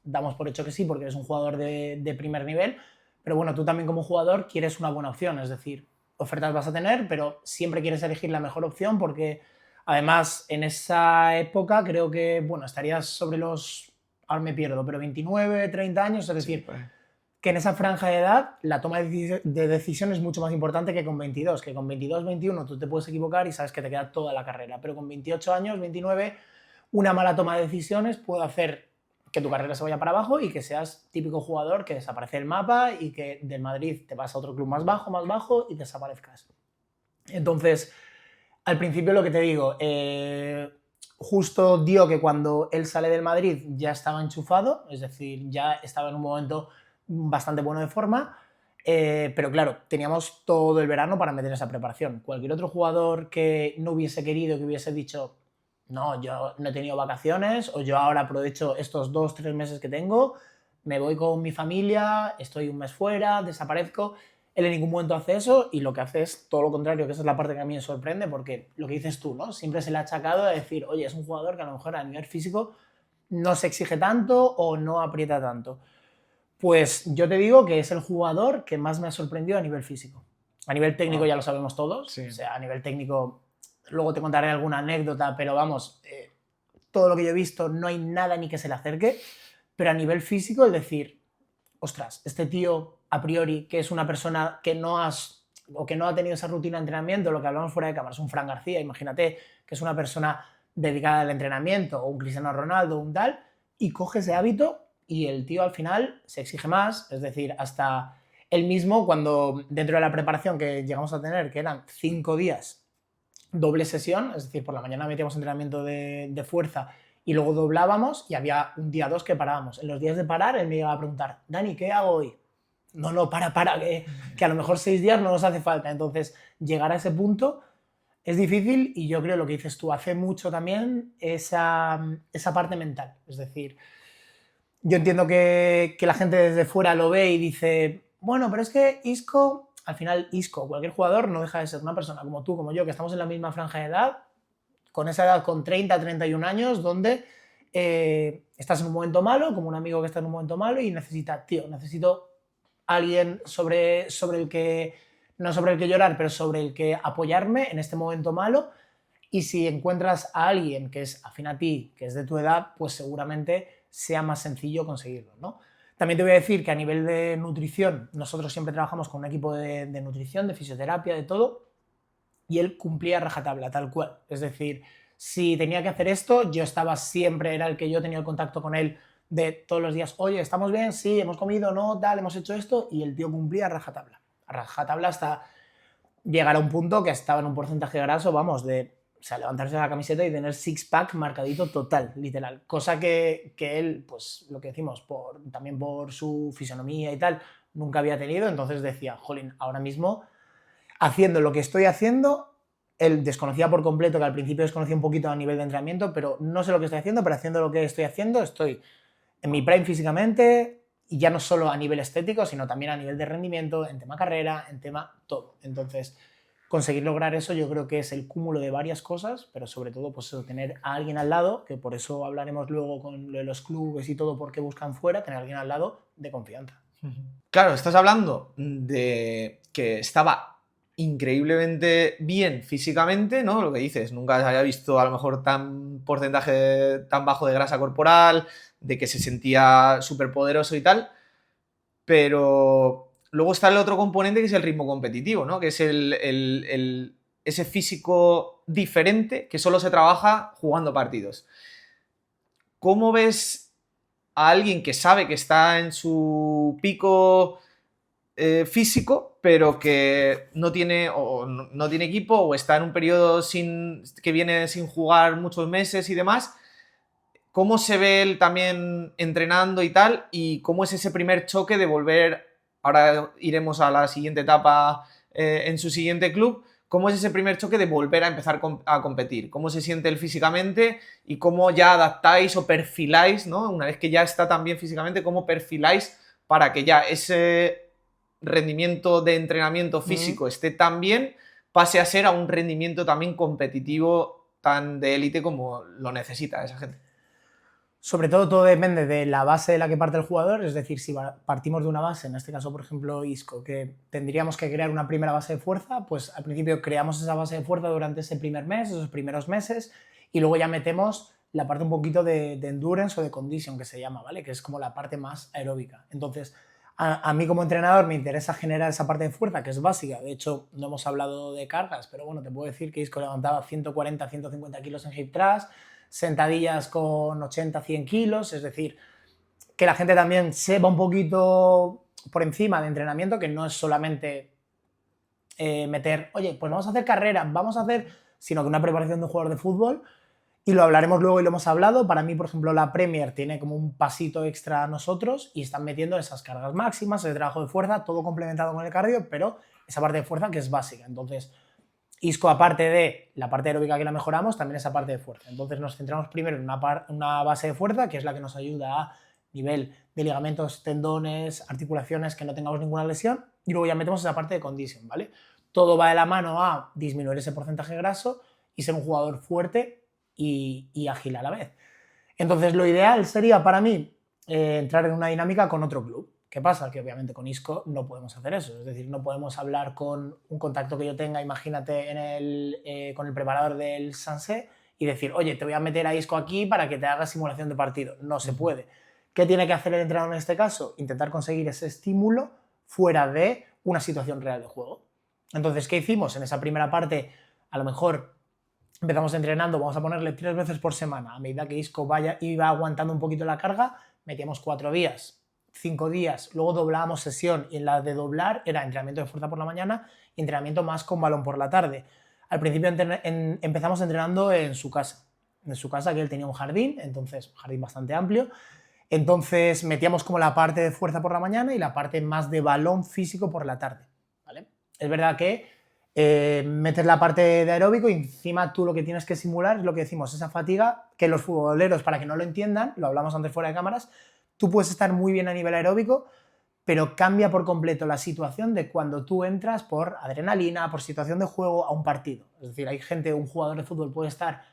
damos por hecho que sí porque eres un jugador de primer nivel, pero bueno, tú también como jugador quieres una buena opción, es decir, ofertas vas a tener, pero siempre quieres elegir la mejor opción porque además en esa época creo que, bueno, estarías sobre los, ahora me pierdo, pero 29, 30 años, es decir, Sí, que en esa franja de edad la toma de decisión es mucho más importante que con 22, que con 22, 21 tú te puedes equivocar y sabes que te queda toda la carrera, pero con 28 años, 29, una mala toma de decisiones puede hacer que tu carrera se vaya para abajo y que seas típico jugador que desaparece del mapa y que del Madrid te vas a otro club más bajo y desaparezcas. Entonces, al principio lo que te digo, justo dio que cuando él sale del Madrid ya estaba enchufado, es decir, ya estaba en un momento bastante bueno de forma, pero claro, teníamos todo el verano para meter esa preparación. Cualquier otro jugador que no hubiese querido, que hubiese dicho, no, yo no he tenido vacaciones, o yo ahora aprovecho estos 2, 3 meses que tengo, me voy con mi familia, estoy un mes fuera, desaparezco. Él en ningún momento hace eso y lo que hace es todo lo contrario, que esa es la parte que a mí me sorprende, porque lo que dices tú, ¿no? Siempre se le ha achacado a decir, oye, es un jugador que a lo mejor a nivel físico no se exige tanto o no aprieta tanto. Pues yo te digo que es el jugador que más me ha sorprendido a nivel físico. A nivel técnico ya lo sabemos todos, sí. o sea, a nivel técnico, luego te contaré alguna anécdota, pero vamos, todo lo que yo he visto no hay nada ni que se le acerque, pero a nivel físico, es decir, ostras, este tío a priori, que es una persona que no ha tenido esa rutina de entrenamiento, lo que hablamos fuera de cámara, es un Fran García, imagínate que es una persona dedicada al entrenamiento, o un Cristiano Ronaldo, un tal, y coge ese hábito y el tío al final se exige más, es decir, hasta él mismo cuando dentro de la preparación que llegamos a tener, que eran 5 días, doble sesión, es decir, por la mañana metíamos entrenamiento de fuerza y luego doblábamos y había un día 2 que parábamos. En los días de parar él me iba a preguntar, Dani, ¿qué hago hoy? No, para, que a lo mejor 6 días no nos hace falta. Entonces, llegar a ese punto es difícil y yo creo lo que dices tú, hace mucho también esa parte mental. Es decir, yo entiendo que la gente desde fuera lo ve y dice, bueno, pero es que Isco, al final Isco, cualquier jugador no deja de ser una persona como tú, como yo, que estamos en la misma franja de edad, con esa edad, con 30, 31 años, donde estás en un momento malo, como un amigo que está en un momento malo y necesito alguien sobre el que, no sobre el que llorar, pero sobre el que apoyarme en este momento malo. Y si encuentras a alguien que es afín a ti, que es de tu edad, pues seguramente sea más sencillo conseguirlo, ¿no? También te voy a decir que a nivel de nutrición, nosotros siempre trabajamos con un equipo de nutrición, de fisioterapia, de todo, y él cumplía a rajatabla, tal cual. Es decir, si tenía que hacer esto, yo estaba siempre, era el que yo tenía el contacto con él de todos los días, oye, ¿estamos bien? Sí, hemos comido, no, tal, hemos hecho esto, y el tío cumplía a rajatabla hasta llegar a un punto que estaba en un porcentaje graso, vamos, de levantarse la camiseta y tener six-pack marcadito total, literal. Cosa que él, pues lo que decimos, también por su fisonomía y tal, nunca había tenido. Entonces decía, jolín, ahora mismo, haciendo lo que estoy haciendo, él desconocía por completo, que al principio desconocía un poquito a nivel de entrenamiento, pero no sé lo que estoy haciendo, pero haciendo lo que estoy haciendo, estoy en mi prime físicamente, y ya no solo a nivel estético, sino también a nivel de rendimiento, en tema carrera, en tema todo. Entonces, conseguir lograr eso yo creo que es el cúmulo de varias cosas, pero sobre todo pues eso, tener a alguien al lado, que por eso hablaremos luego con lo de los clubes y todo, porque buscan fuera, tener a alguien al lado de confianza. Claro, estás hablando de que estaba increíblemente bien físicamente, ¿no? Lo que dices, nunca se había visto a lo mejor tan porcentaje tan bajo de grasa corporal, de que se sentía súper poderoso y tal, pero luego está el otro componente que es el ritmo competitivo, ¿no? Que es ese físico diferente que solo se trabaja jugando partidos. ¿Cómo ves a alguien que sabe que está en su pico físico, pero que no tiene, no tiene equipo o está en un periodo que viene sin jugar muchos meses y demás? ¿Cómo se ve él también entrenando y tal? ¿Y cómo es ese primer choque de volver? Ahora iremos a la siguiente etapa en su siguiente club. ¿Cómo es ese primer choque de volver a empezar a competir? ¿Cómo se siente él físicamente? ¿Y cómo ya adaptáis o perfiláis, ¿no? Una vez que ya está tan bien físicamente, cómo perfiláis para que ya ese rendimiento de entrenamiento físico esté tan bien, pase a ser a un rendimiento también competitivo tan de élite como lo necesita esa gente? Sobre todo depende de la base de la que parte el jugador, es decir, si partimos de una base, en este caso, por ejemplo, Isco, que tendríamos que crear una primera base de fuerza, pues al principio creamos esa base de fuerza durante ese primer mes, esos primeros meses, y luego ya metemos la parte un poquito de endurance o de condition, que se llama, ¿vale? Que es como la parte más aeróbica. Entonces, a mí como entrenador me interesa generar esa parte de fuerza, que es básica. De hecho, no hemos hablado de cargas, pero bueno, te puedo decir que Isco levantaba 140, 150 kilos en hip thrust, sentadillas con 80, 100 kilos, es decir, que la gente también sepa un poquito por encima de entrenamiento, que no es solamente meter, oye, pues vamos a hacer carrera, vamos a hacer, sino que una preparación de un jugador de fútbol, y lo hablaremos luego y lo hemos hablado. Para mí, por ejemplo, la Premier tiene como un pasito extra a nosotros y están metiendo esas cargas máximas, ese trabajo de fuerza, todo complementado con el cardio, pero esa parte de fuerza que es básica. Entonces, Isco, aparte de la parte aeróbica que la mejoramos, también esa parte de fuerza. Entonces nos centramos primero en una base de fuerza, que es la que nos ayuda a nivel de ligamentos, tendones, articulaciones, que no tengamos ninguna lesión, y luego ya metemos esa parte de condition, ¿vale? Todo va de la mano a disminuir ese porcentaje graso y ser un jugador fuerte y ágil a la vez. Entonces lo ideal sería para mí entrar en una dinámica con otro club. ¿Qué pasa? Que obviamente con Isco no podemos hacer eso, es decir, no podemos hablar con un contacto que yo tenga, imagínate, con el preparador del Sansé y decir, oye, te voy a meter a Isco aquí para que te haga simulación de partido. No se puede. ¿Qué tiene que hacer el entrenador en este caso? Intentar conseguir ese estímulo fuera de una situación real de juego. Entonces, ¿qué hicimos? En esa primera parte, a lo mejor empezamos entrenando, vamos a ponerle 3 veces por semana. A medida que Isco iba aguantando un poquito la carga, metíamos 4 días, 5 días, luego doblábamos sesión, y en la de doblar era entrenamiento de fuerza por la mañana y entrenamiento más con balón por la tarde. Al principio empezamos entrenando en su casa, que él tenía un jardín, entonces un jardín bastante amplio. Entonces metíamos como la parte de fuerza por la mañana y la parte más de balón físico por la tarde, ¿vale? Es verdad que metes la parte de aeróbico y encima tú lo que tienes que simular es lo que decimos, esa fatiga, que los futboleros, para que no lo entiendan, lo hablamos antes fuera de cámaras, tú puedes estar muy bien a nivel aeróbico, pero cambia por completo la situación de cuando tú entras por adrenalina, por situación de juego a un partido. Es decir, hay gente, un jugador de fútbol puede estar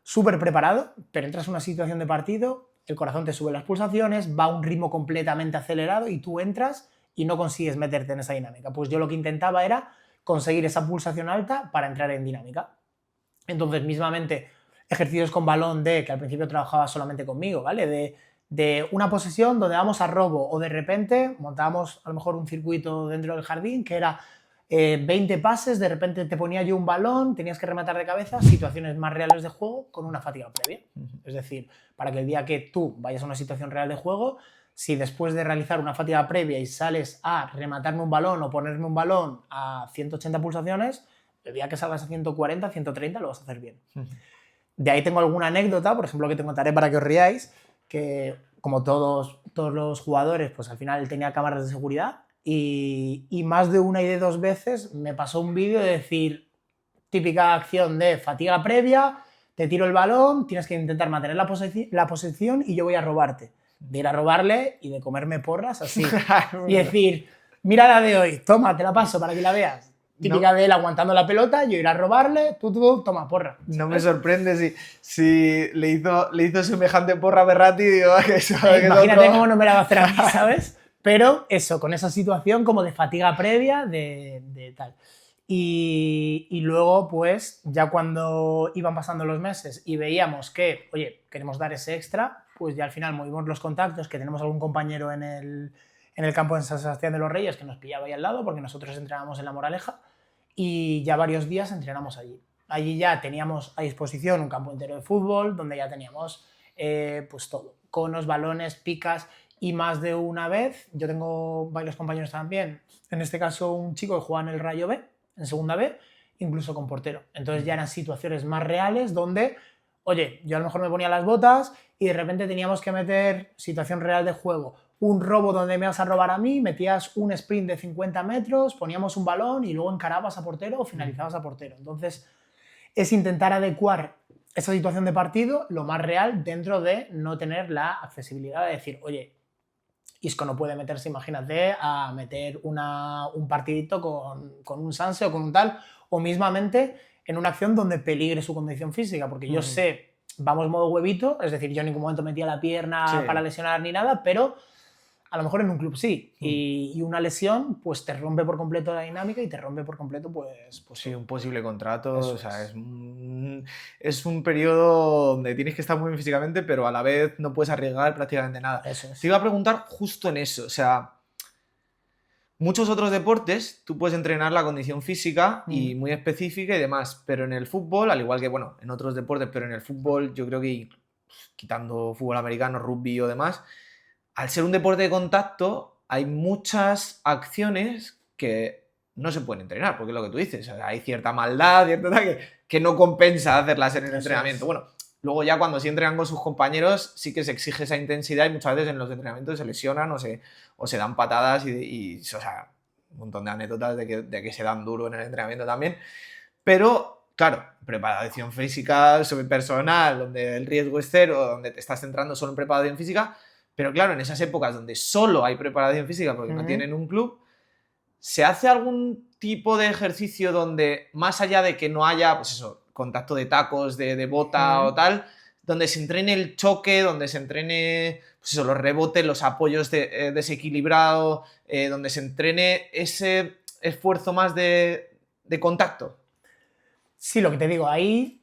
súper preparado, pero entras en una situación de partido, el corazón te sube las pulsaciones, va a un ritmo completamente acelerado y tú entras y no consigues meterte en esa dinámica. Pues yo lo que intentaba era conseguir esa pulsación alta para entrar en dinámica. Entonces, mismamente, ejercicios con balón que al principio trabajaba solamente conmigo, ¿vale? De una posesión donde vamos a robo o de repente montábamos a lo mejor un circuito dentro del jardín que era 20 pases, de repente te ponía yo un balón, tenías que rematar de cabeza, situaciones más reales de juego con una fatiga previa. Es decir, para que el día que tú vayas a una situación real de juego, si después de realizar una fatiga previa y sales a rematarme un balón o ponerme un balón a 180 pulsaciones, el día que salgas a 140, 130 lo vas a hacer bien. De ahí tengo alguna anécdota, por ejemplo, que te contaré para que os riáis, que como todos los jugadores, pues al final tenía cámaras de seguridad y más de una y de dos veces me pasó un vídeo de decir, típica acción de fatiga previa, te tiro el balón, tienes que intentar mantener la posición y yo voy a robarte. De ir a robarle y de comerme porras así. Y decir, mira la de hoy, toma, te la paso para que la veas. Típica de él aguantando la pelota, yo ir a robarle, tú, toma, porra. ¿Sabes? No me sorprende si le hizo semejante porra a Berratti, digo, que eso, imagínate cómo no me la va a hacer a mí, ¿sabes? Pero eso, con esa situación como de fatiga previa, de tal. Y luego, pues, ya cuando iban pasando los meses y veíamos que, oye, queremos dar ese extra, pues ya al final movimos los contactos, que tenemos algún compañero en el campo de San Sebastián de los Reyes que nos pillaba ahí al lado, porque nosotros entrenábamos en La Moraleja, y ya varios días entrenamos allí. Allí ya teníamos a disposición un campo entero de fútbol, donde ya teníamos pues todo, conos, balones, picas, y más de una vez, yo tengo varios compañeros también, en este caso un chico que juega en el Rayo B, en segunda B, incluso con portero. Entonces ya eran situaciones más reales donde, oye, yo a lo mejor me ponía las botas y de repente teníamos que meter situación real de juego. Un robo donde me vas a robar a mí, metías un sprint de 50 metros, poníamos un balón y luego encarabas a portero o finalizabas a portero. Entonces es intentar adecuar esa situación de partido lo más real dentro de no tener la accesibilidad de decir, oye, Isco no puede meterse, imagínate, a meter un partidito con un Sanse o con un tal, o mismamente en una acción donde peligre su condición física, porque yo sé, vamos modo huevito, es decir, yo en ningún momento metía la pierna para lesionar ni nada, pero a lo mejor en un club sí, y una lesión pues te rompe por completo la dinámica y te rompe por completo pues sí, un posible contrato, o sea, es un periodo donde tienes que estar muy bien físicamente, pero a la vez no puedes arriesgar prácticamente nada. Eso es. Te iba a preguntar justo en eso, o sea, muchos otros deportes tú puedes entrenar la condición física y muy específica y demás, pero en el fútbol, al igual que, bueno, en otros deportes, pero en el fútbol yo creo que, quitando fútbol americano, rugby o demás, al ser un deporte de contacto, hay muchas acciones que no se pueden entrenar, porque es lo que tú dices, o sea, hay cierta maldad, que no compensa hacerlas en el entrenamiento. Bueno, luego ya cuando sí entrenan con sus compañeros, sí que se exige esa intensidad y muchas veces en los entrenamientos se lesionan o se dan patadas y o sea, un montón de anécdotas de que se dan duro en el entrenamiento también. Pero, claro, preparación física personal, donde el riesgo es cero, donde te estás centrando solo en preparación física. Pero claro, en esas épocas donde solo hay preparación física porque no tienen un club, ¿se hace algún tipo de ejercicio donde, más allá de que no haya, pues eso, contacto de tacos, de bota o tal, donde se entrene el choque, donde se entrene, pues eso, los rebotes, los apoyos desequilibrados, donde se entrene ese esfuerzo más de contacto? Sí, lo que te digo, ahí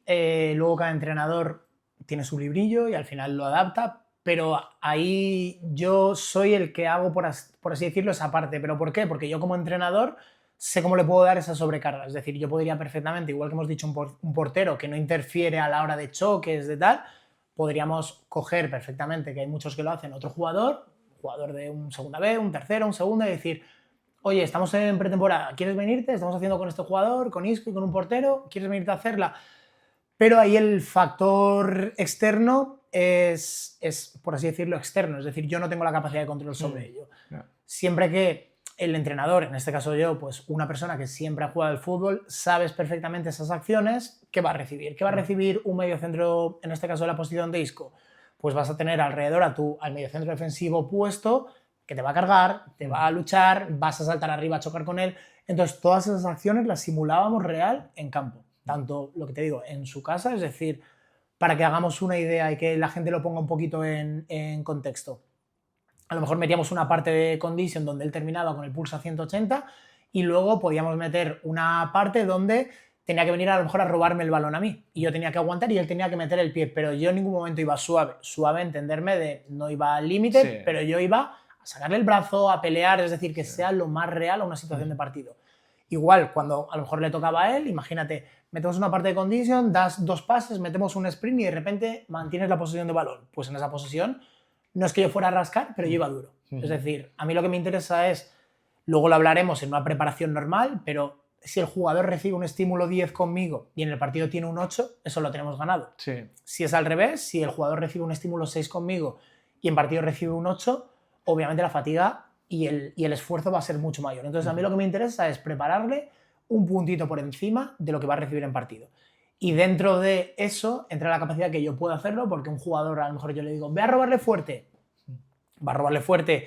luego cada entrenador tiene su librillo y al final lo adapta, pero ahí yo soy el que hago, por así decirlo, esa parte. ¿Pero por qué? Porque yo como entrenador sé cómo le puedo dar esa sobrecarga. Es decir, yo podría perfectamente, igual que hemos dicho, un portero que no interfiere a la hora de choques, de tal, podríamos coger perfectamente, que hay muchos que lo hacen, otro jugador de un segunda B, un tercero, un segundo, y decir, oye, estamos en pretemporada, ¿quieres venirte? Estamos haciendo con este jugador, con Isco y con un portero, ¿quieres venirte a hacerla? Pero ahí el factor externo es, por así decirlo, externo. Es decir, yo no tengo la capacidad de control sobre ello. Siempre que el entrenador, en este caso yo, pues una persona que siempre ha jugado al fútbol, sabes perfectamente esas acciones, ¿qué va a recibir? ¿Qué va a recibir un mediocentro, en este caso de la posición de Isco? Pues vas a tener alrededor al mediocentro defensivo opuesto, que te va a cargar, te va a luchar, vas a saltar arriba a chocar con él. Entonces, todas esas acciones las simulábamos real en campo. Tanto, lo que te digo, en su casa, es decir, para que hagamos una idea y que la gente lo ponga un poquito en contexto. A lo mejor metíamos una parte de condition donde él terminaba con el pulso a 180 y luego podíamos meter una parte donde tenía que venir a lo mejor a robarme el balón a mí y yo tenía que aguantar y él tenía que meter el pie, pero yo en ningún momento iba suave, entenderme de no iba al límite, Sí. pero yo iba a sacarle el brazo, a pelear, es decir, que sea lo más real a una situación de partido. Igual, cuando a lo mejor le tocaba a él, imagínate, metemos una parte de condition, das 2 pases, metemos un sprint y de repente mantienes la posesión de balón. Pues en esa posesión no es que yo fuera a rascar, pero yo iba duro. Es decir, a mí lo que me interesa es, luego lo hablaremos en una preparación normal, pero si el jugador recibe un estímulo 10 conmigo y en el partido tiene un 8, eso lo tenemos ganado. Sí. Si es al revés, si el jugador recibe un estímulo 6 conmigo y en partido recibe un 8, obviamente la fatiga y el esfuerzo va a ser mucho mayor. Entonces a mí lo que me interesa es prepararle un puntito por encima de lo que va a recibir en partido. Y dentro de eso entra la capacidad que yo puedo hacerlo, porque un jugador, a lo mejor yo le digo, ve a robarle fuerte, va a robarle fuerte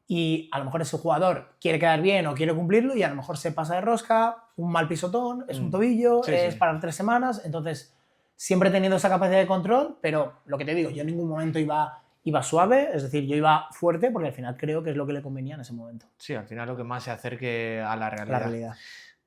y a lo mejor ese jugador quiere quedar bien o quiere cumplirlo y a lo mejor se pasa de rosca, un mal pisotón, es un tobillo, es para 3 semanas, entonces siempre teniendo esa capacidad de control, pero lo que te digo, yo en ningún momento iba suave, es decir, yo iba fuerte porque al final creo que es lo que le convenía en ese momento. Sí, al final lo que más se acerque a la realidad. La realidad.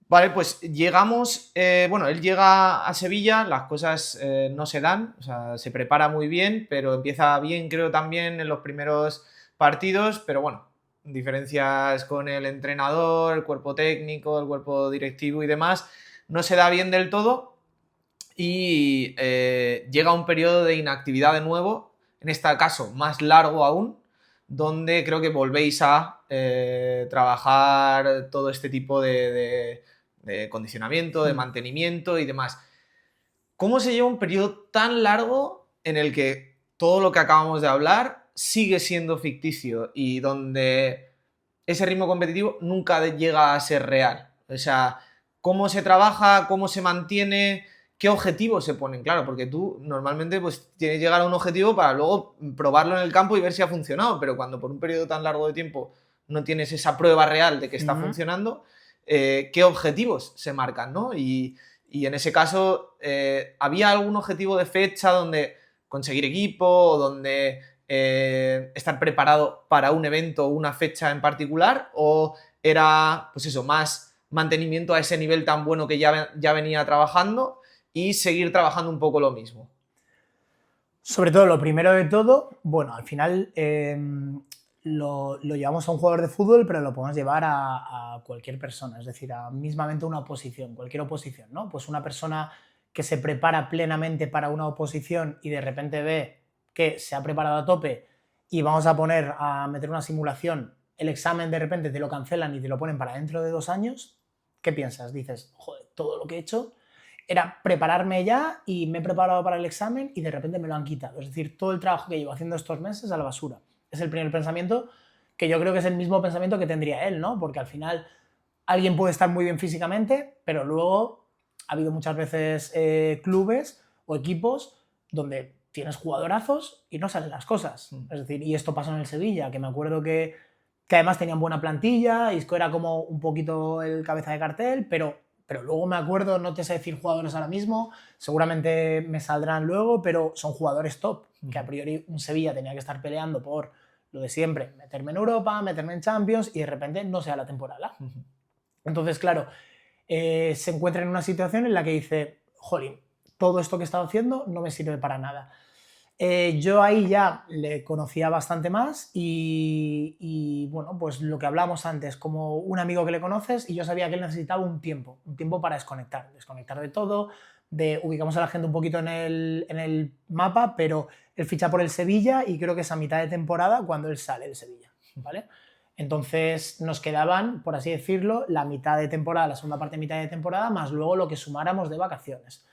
Vale, pues llegamos, bueno, él llega a Sevilla, las cosas no se dan, o sea, se prepara muy bien, pero empieza bien, creo, también en los primeros partidos, pero bueno, diferencias con el entrenador, el cuerpo técnico, el cuerpo directivo y demás, no se da bien del todo y llega un periodo de inactividad de nuevo, en este caso más largo aún, donde creo que volvéis a trabajar todo este tipo de condicionamiento, de mantenimiento y demás. ¿Cómo se lleva un periodo tan largo en el que todo lo que acabamos de hablar sigue siendo ficticio y donde ese ritmo competitivo nunca llega a ser real? O sea, ¿cómo se trabaja? ¿Cómo se mantiene? ¿Qué objetivos se ponen? Claro, porque tú normalmente pues tienes que llegar a un objetivo para luego probarlo en el campo y ver si ha funcionado, pero cuando por un periodo tan largo de tiempo no tienes esa prueba real de que está funcionando, ¿qué objetivos se marcan, ¿no? Y en ese caso, ¿había algún objetivo de fecha donde conseguir equipo o donde estar preparado para un evento o una fecha en particular? ¿O era, pues eso, más mantenimiento a ese nivel tan bueno que ya venía trabajando y seguir trabajando un poco lo mismo? Sobre todo, lo primero de todo, bueno, al final lo llevamos a un jugador de fútbol, pero lo podemos llevar a cualquier persona, es decir, a mismamente una oposición, cualquier oposición, ¿no? Pues una persona que se prepara plenamente para una oposición y de repente ve que se ha preparado a tope y vamos a meter una simulación, el examen de repente te lo cancelan y te lo ponen para dentro de 2 años, ¿qué piensas? Dices, joder, todo lo que he hecho era prepararme ya y me he preparado para el examen y de repente me lo han quitado. Es decir, todo el trabajo que llevo haciendo estos meses a la basura. Es el primer pensamiento que yo creo que es el mismo pensamiento que tendría él, ¿no? Porque al final alguien puede estar muy bien físicamente, pero luego ha habido muchas veces clubes o equipos donde tienes jugadorazos y no salen las cosas. Es decir, y esto pasó en el Sevilla, que me acuerdo que además tenían buena plantilla, Isco era como un poquito el cabeza de cartel, pero luego me acuerdo, no te sé decir jugadores ahora mismo, seguramente me saldrán luego, pero son jugadores top, que a priori un Sevilla tenía que estar peleando por lo de siempre, meterme en Europa, meterme en Champions y de repente no sea la temporada. Entonces, claro, se encuentra en una situación en la que dice, jolín, todo esto que he estado haciendo no me sirve para nada. Yo ahí ya le conocía bastante más y bueno, pues lo que hablamos antes, como un amigo que le conoces y yo sabía que él necesitaba un tiempo para desconectar de todo, ubicamos a la gente un poquito en el mapa, pero él ficha por el Sevilla y creo que es a mitad de temporada cuando él sale del Sevilla, ¿vale? Entonces nos quedaban, por así decirlo, la mitad de temporada, la segunda parte de mitad de temporada, más luego lo que sumáramos de vacaciones.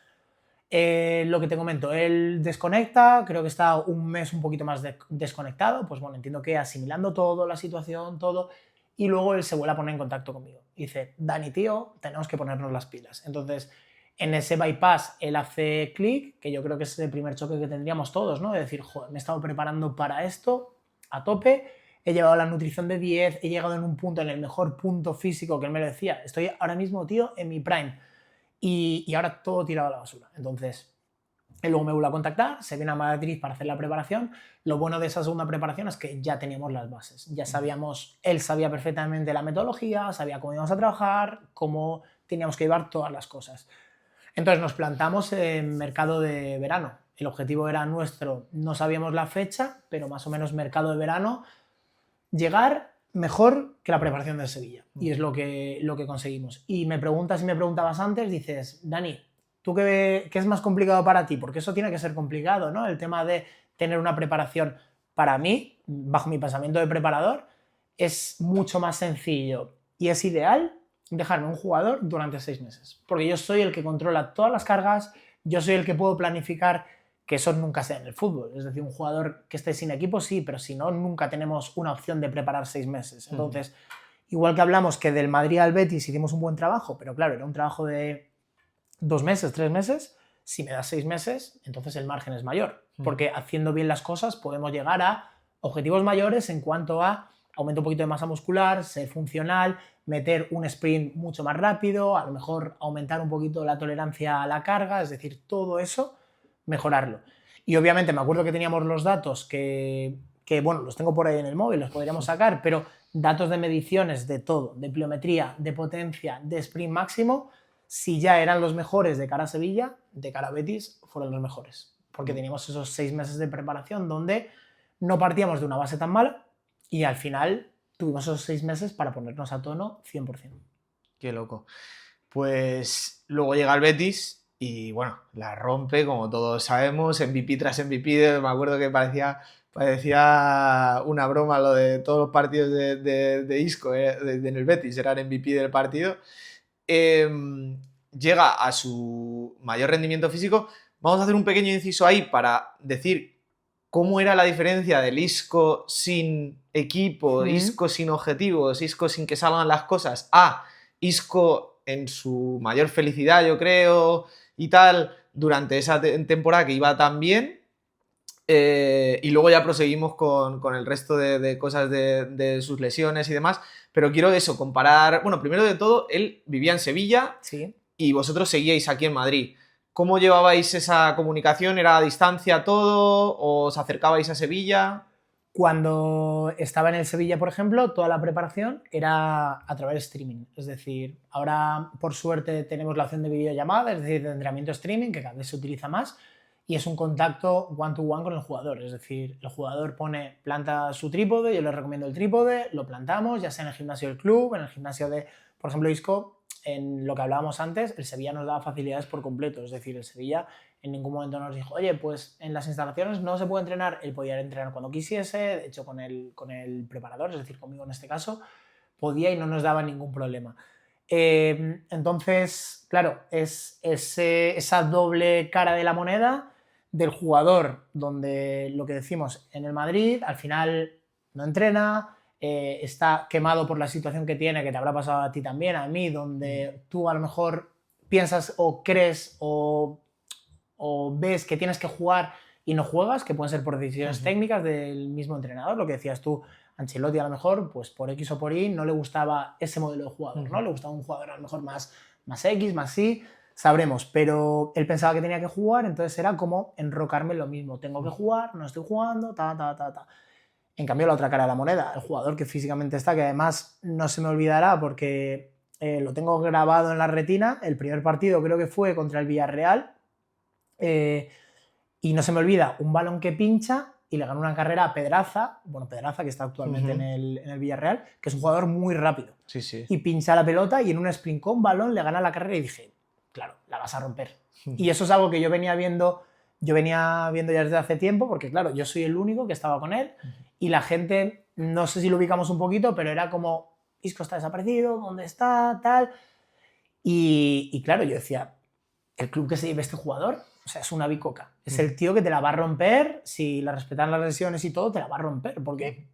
Lo que te comento, él desconecta, creo que está un mes un poquito más desconectado, pues bueno, entiendo que asimilando todo, la situación, todo, y luego él se vuelve a poner en contacto conmigo. Y dice, Dani, tío, tenemos que ponernos las pilas. Entonces, en ese bypass, él hace clic, que yo creo que es el primer choque que tendríamos todos, ¿no? De decir, joder, me he estado preparando para esto a tope, he llevado la nutrición de 10, he llegado en un punto, en el mejor punto físico que él me lo decía, estoy ahora mismo, tío, en mi prime. Y ahora todo tirado a la basura. Entonces, Él luego me vuelve a contactar, se viene a Madrid para hacer la preparación. Lo bueno de esa segunda preparación es que ya teníamos las bases. Ya sabíamos, él sabía perfectamente la metodología, sabía cómo íbamos a trabajar, cómo teníamos que llevar todas las cosas. Entonces nos plantamos en mercado de verano. El objetivo era nuestro, no sabíamos la fecha, pero más o menos mercado de verano, llegar mejor que la preparación de Sevilla. Y es lo que conseguimos. Y me preguntabas antes, dices, Dani, ¿tú qué es más complicado para ti? Porque eso tiene que ser complicado, ¿no? El tema de tener una preparación, para mí, bajo mi pensamiento de preparador, es mucho más sencillo y es ideal dejarme un jugador durante 6 meses. Porque yo soy el que controla todas las cargas, yo soy el que puedo planificar, que eso nunca sea en el fútbol. Es decir, un jugador que esté sin equipo, sí, pero si no, nunca tenemos una opción de preparar 6 meses. Entonces, igual que hablamos que del Madrid al Betis hicimos un buen trabajo, pero claro, era un trabajo de 2 meses, 3 meses, si me das 6 meses, entonces el margen es mayor, porque haciendo bien las cosas podemos llegar a objetivos mayores en cuanto a aumentar un poquito de masa muscular, ser funcional, meter un sprint mucho más rápido, a lo mejor aumentar un poquito la tolerancia a la carga, es decir, todo eso, mejorarlo. Y obviamente me acuerdo que teníamos los datos que bueno, los tengo por ahí en el móvil, los podríamos sacar, pero datos de mediciones de todo, de pliometría, de potencia, de sprint máximo, si ya eran los mejores de cara a Sevilla, de cara a Betis, fueron los mejores. Porque teníamos esos 6 meses de preparación donde no partíamos de una base tan mala y al final tuvimos esos 6 meses para ponernos a tono 100%. Qué loco. Pues luego llega el Betis y bueno, la rompe, como todos sabemos, MVP tras MVP. Me acuerdo que parecía una broma lo de todos los partidos de Isco en el Betis, eran MVP del partido. Llega a su mayor rendimiento físico. Vamos a hacer un pequeño inciso ahí para decir cómo era la diferencia del Isco sin equipo, Isco sin objetivos, Isco sin que salgan las cosas, a Isco en su mayor felicidad, yo creo, y tal, durante esa temporada que iba tan bien. Y luego ya proseguimos con el resto de cosas de sus lesiones y demás. Pero quiero eso, comparar... Bueno, primero de todo, él vivía en Sevilla, sí, y vosotros seguíais aquí en Madrid. ¿Cómo llevabais esa comunicación? ¿Era a distancia todo? ¿O os acercabais a Sevilla? Cuando estaba en el Sevilla, por ejemplo, toda la preparación era a través de streaming. Es decir, ahora por suerte tenemos la opción de videollamada, es decir, de entrenamiento streaming, que cada vez se utiliza más, y es un contacto one-to-one con el jugador. Es decir, el jugador planta su trípode, yo le recomiendo el trípode, lo plantamos, ya sea en el gimnasio del club, en el gimnasio de, por ejemplo, Isco, en lo que hablábamos antes, el Sevilla nos daba facilidades por completo. Es decir, el Sevilla en ningún momento nos dijo, oye, pues en las instalaciones no se puede entrenar. Él podía entrenar cuando quisiese, de hecho con el preparador, es decir, conmigo en este caso, podía y no nos daba ningún problema. Entonces, claro, es esa doble cara de la moneda del jugador, donde lo que decimos en el Madrid, al final no entrena, está quemado por la situación que tiene, que te habrá pasado a ti también, a mí, donde tú a lo mejor piensas o crees o ves que tienes que jugar y no juegas, que pueden ser por decisiones técnicas del mismo entrenador, lo que decías tú, Ancelotti a lo mejor, pues por X o por Y no le gustaba ese modelo de jugador, ¿no? Le gustaba un jugador a lo mejor más X, más Y, sabremos, pero él pensaba que tenía que jugar, entonces era como enrocarme en lo mismo, tengo que jugar, no estoy jugando, ta. En cambio, la otra cara de la moneda, el jugador que físicamente está, que además no se me olvidará porque lo tengo grabado en la retina, el primer partido creo que fue contra el Villarreal, y no se me olvida, un balón que pincha y le ganó una carrera a Pedraza, que está actualmente en el Villarreal, que es un jugador muy rápido. Sí. Y pincha la pelota y en un sprint con balón le gana la carrera y dije, claro, la vas a romper. Y eso es algo que yo venía viendo ya desde hace tiempo, porque claro, yo soy el único que estaba con él y la gente, no sé si lo ubicamos un poquito, pero era como, Isco está desaparecido, ¿dónde está? Tal. Y claro, yo decía, el club que se lleve este jugador, o sea, es una bicoca. Es el tío que te la va a romper, si le respetan las lesiones y todo, te la va a romper, porque